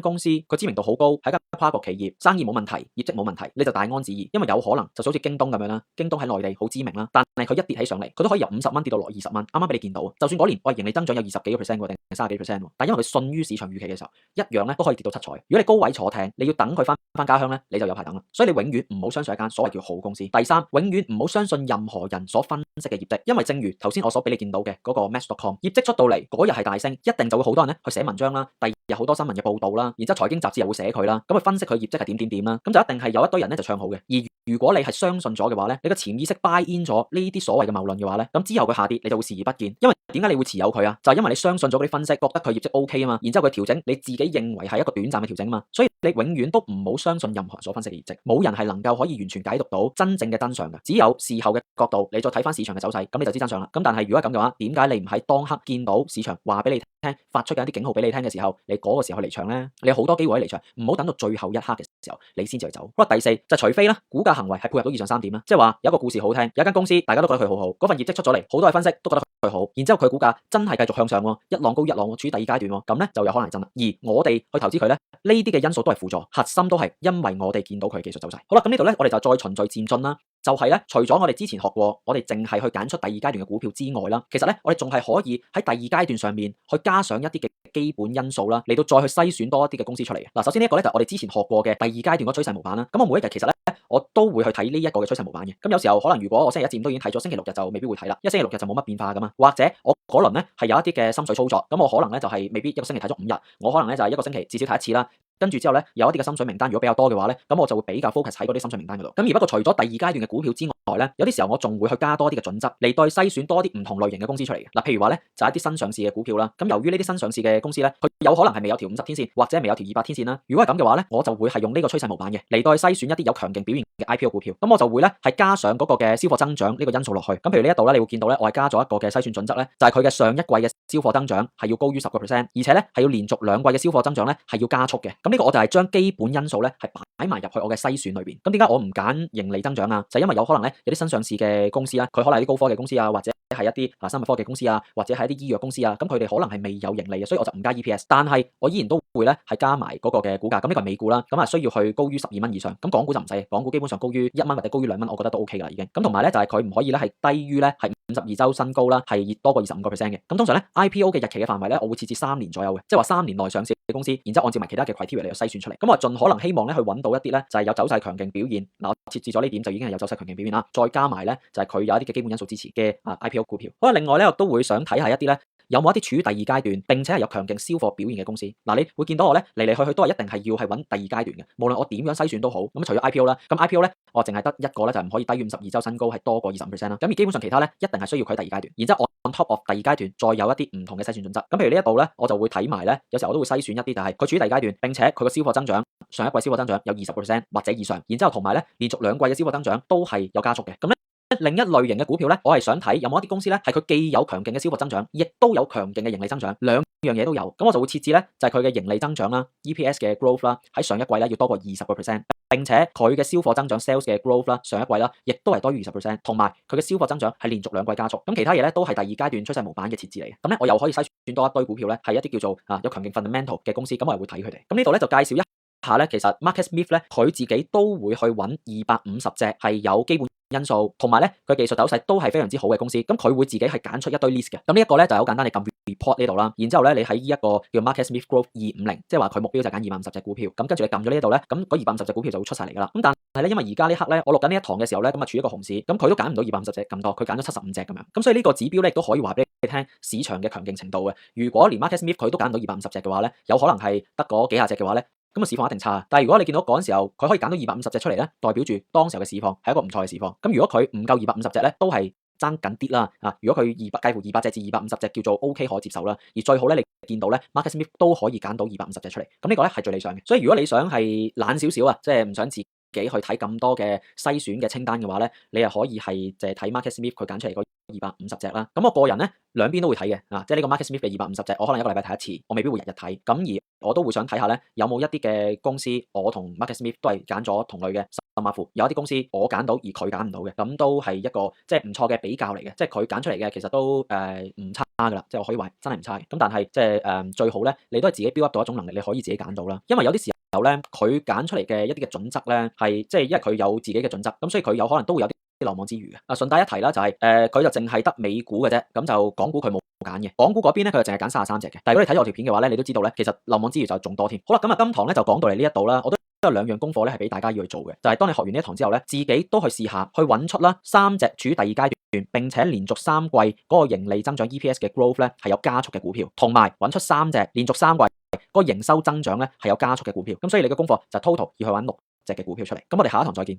公司佢知名度好高，係間跨國企業，生意冇問題，業績冇問題，你就大安旨意，因為有可能就好似京東咁樣啦，京東喺內地好知名啦，但係佢一跌起上嚟，佢都可以由50蚊跌到落20蚊，啱啱俾你見到。就算嗰年盈利增長有20幾個 percent 定係30幾 percent，但因為佢遜於市場預期嘅時候，一樣咧都可以跌到七彩。如果你高位坐艇，你要等佢翻家鄉咧，你就有排等啦。所以你永遠唔好相信一間所謂叫好公司。第三，永遠唔好相信任何人所分析嘅業績，因為正如頭先我所俾你見到嘅嗰個 Match.com 業績出到嚟嗰日係大升，一定就會好多人咧去寫文章啦，第二日好多新聞嘅報導啦，然之後財經雜誌又會寫佢啦，咁去分析佢業績係點點點啦，咁就一定係有一堆人咧就唱好嘅。而如果你係相信咗嘅話咧，你個潛意識 buy in 咗呢啲所謂嘅謬論嘅話咧，咁之後佢下跌你就會視而不見，因為點解你會持有佢啊？就係因為你相信咗嗰啲分析，覺得佢業績 OK 啊嘛，然之後佢調整你自己認為係一個短暫嘅調整啊嘛，所以你永遠都唔好相信任何人所分析嘅業績，冇人係能夠可以完全解讀到真正嘅真相嘅，只有事後嘅角度，你再睇翻市場嘅走勢，咁你就知真相啦。咁但係如果係咁嘅話，點解你唔喺當刻見到市場話俾你聽，發出嘅一啲警號俾你聽嘅時候，你嗰個時候離場咧？你有好多機會離場，唔好等到最後一刻嘅時候，你先至去走。不過第四就除非啦，股價行為係配合到以上3點啦，即係話有一個故事好聽，有一間公司大家都覺得佢好好，嗰份業績出咗嚟，好多嘅分析都覺得佢好，然之後佢股價真係繼續向上喎，一浪高一浪，處於第二階段喎，咁咧就有可能係真啦。而我哋去投資佢咧，呢啲嘅因素都係輔助，核心都係因為我哋見到佢嘅技術走勢。好啦，咁呢度咧我哋就再循序漸進啦。就係咧，除咗我哋之前學過，我哋淨係去揀出第二階段嘅股票之外啦，其實咧我哋仲係可以喺第二階段上面去加上一啲嘅基本因素啦，嚟到再去篩選多一啲嘅公司出嚟嘅。嗱，首先呢一個咧就係我哋之前學過嘅第二階段嗰趨勢模板啦。咁我每一日其實咧我都會去睇呢一個嘅趨勢模板嘅。咁有時候可能如果我星期一至五都已經睇咗，星期六日就未必會睇啦，因為星期六日就冇乜變化噶嘛。或者我嗰輪咧係有一啲嘅心水操作，咁我可能咧就係未必一個星期睇咗5日，我可能咧就係一個星期至少睇一次啦。跟住之後咧，有一啲嘅心水名單，如果比較多嘅話咧，咁我就會比較 focus 喺嗰啲心水名單嗰度。咁而不過除咗第二階段嘅股票之外咧，有啲時候我仲會去加多啲嘅準則嚟對篩選多啲唔同類型嘅公司出嚟嘅。嗱，譬如話咧，就係一啲新上市嘅股票啦。咁由於呢啲新上市嘅公司咧，佢有可能係未有條50天線，或者未有條200天線啦。如果係咁嘅話咧，我就會係用呢個趨勢模板嘅嚟對篩選一啲有強勁表現嘅 IPO 股票。咁我就會咧係加上嗰個嘅銷貨增長呢個因素落去。咁譬如呢一度咧，你會見到咧，我係加咗一個嘅篩選準則咧，就係佢嘅上一季嘅銷貨增長係要高於10%，而且咧係要連續2季嘅銷貨增長咧係要加速嘅。咁呢個我就係將基本因素咧係擺埋入去我嘅篩選裏邊。咁點解我唔揀盈利增長啊？就係因為有可能咧有啲新上市嘅公司啦，佢可能係啲高科技公司啊，或者係一啲生物科技公司啊，或者係一啲醫藥公司啊，咁佢哋可能係未有盈利嘅，所以我就唔加 EPS。但係我依然都會咧係加埋嗰個嘅股價。咁呢個係美股啦，咁啊需要去高於12蚊以上。咁港股就唔使，港股基本上高於1蚊或者高於2蚊，我覺得都 OK 噶啦已經。咁同埋咧就係佢唔可以咧係低於咧係52周新高啦，係多過25%嘅。咁通常咧 IPO 嘅日期嘅範圍咧，我會設置3年左右嘅，即係話3年內上市嘅公司，然之後按照埋其他嘅 criteria 嚟篩選出嚟。咁我盡可能希望咧去揾到一啲咧就係有走勢強勁表現。嗱，我設置咗呢點就已經係有走勢強勁表現啦，再加埋咧就係佢有一啲嘅基本因素支持嘅IPO 股票。好啦，另外咧我都會想睇下一啲咧有冇一啲處於第二階段並且係有強勁銷貨表現嘅公司。嗱，你會見到我咧嚟嚟去去都係一定係要係揾第二階段嘅，無論我點樣篩選都好。咁除咗 IPO 啦，咁 IPO 咧我淨係得一個咧就唔可以低於52周新高，係多過25%啦。咁而基本上其他咧一定係需要佢第二階段，然之後on top of 第二階段再有一啲唔同嘅篩選準則。咁譬如呢一度咧，我就會睇埋咧，有時候我都會篩選一啲，就係佢處於第二階段，並且佢個銷貨增長上一季銷貨增長有20%或者以上，然之後同埋咧連續2季嘅銷貨增長都係有加速嘅。咁咧另一類型嘅股票咧，我係想睇有冇一啲公司咧係佢既有強勁嘅銷貨增長，亦都有強勁嘅盈利增長，兩樣嘢都有。咁我就會設置咧就係佢嘅盈利增長啦，EPS 嘅 growth 啦，喺上一季咧要多過20%，並且佢嘅銷貨增長 sales 嘅 growth 啦，上一季啦，亦都係多於20%，同埋佢嘅銷貨增長係連續2季加速。咁其他嘢咧都係第二階段趨勢模板嘅設置嚟嘅。咁咧我又可以篩選多一堆股票咧，係一啲叫做有強勁 fundamental 嘅公司，咁我係會睇佢哋。咁呢度咧就介紹一下咧，其實 Market Smith 咧佢自己都會去揾250隻係有基本因素，同埋咧佢技術走勢都係非常之好嘅公司，咁佢會自己係揀出一堆 list 嘅。咁呢一個咧就係好簡單，你撳 report 呢度啦，然之後咧你喺呢一個叫 Market Smith Growth 250，即係話佢目標就係揀250隻股票，咁跟住你撳咗呢一度咧，咁嗰250隻股票就會出晒嚟噶啦。咁但係咧因為而家呢刻咧我錄緊呢一堂嘅時候咧，咁啊處於一個熊市，咁佢都揀唔到250隻咁多，佢揀咗75隻咁樣。咁所以呢個指標咧亦都可以話俾你聽市場嘅強勁程度嘅。如果連 Market Smith 佢都揀唔到250隻嘅話咧，有可能係得嗰幾廿隻嘅話咧，咁市況一定差。但係如果你見到嗰陣時候佢可以揀到250隻出嚟咧，代表住當時候嘅市況係一個唔錯嘅市況。咁如果佢唔夠250隻咧，都係爭緊啲啦。如果佢介乎200隻至250隻叫做 OK 可接受啦。而最好咧，你見到咧 Market Smith 都可以揀到250隻出嚟。咁呢個咧係最理想嘅。所以如果你想係懶少少啊，即係唔想自己去睇咁多嘅篩選嘅清單嘅話咧，你又可以係淨係睇 Market Smith 佢揀出嚟嗰250隻啦。咁我個人咧兩邊都會睇嘅，即係呢個 Market Smith 嘅250隻，我可能一個禮拜睇一次，我未必會日日睇。咁而我都會想睇下咧，有冇一啲嘅公司，我同 Market Smith 都係揀咗同類嘅甚或乎，有一啲公司我揀到而佢揀唔到嘅，咁都係一個即係唔錯嘅比較嚟嘅。即係佢揀出嚟嘅其實都唔差噶啦，即係我可以話真係唔差嘅。咁但係即係最好咧，你都係自己 build up 到一種能力，你可以自己揀到啦。因為有啲時候咧，佢揀出嚟嘅一啲嘅準則咧，係即係因為佢有自己嘅準則，咁所以佢有可能都會有啲漏網之魚嘅。順帶一提啦，就係佢就淨係得美股嘅啫，咁就港股佢冇揀嘅。港股嗰邊咧，佢就淨係揀33隻嘅。但係如果你睇我條片嘅話咧，你都知道咧，其實漏網之魚就仲多添。好啦，咁啊今堂咧就講到嚟呢一度啦，我都有2樣功課咧係俾大家要去做嘅，就係當你學完呢一堂之後咧，自己都去試下去揾出啦3隻處於第二階段並且連續3季嗰個盈利增長 EPS 嘅 growth 咧係有加速嘅股票，同埋揾出3隻連續3季嗰個營收增長咧係有加速嘅股票。咁所以你嘅功課就 total 要去揾6隻嘅股票出嚟。咁我哋下一堂再見。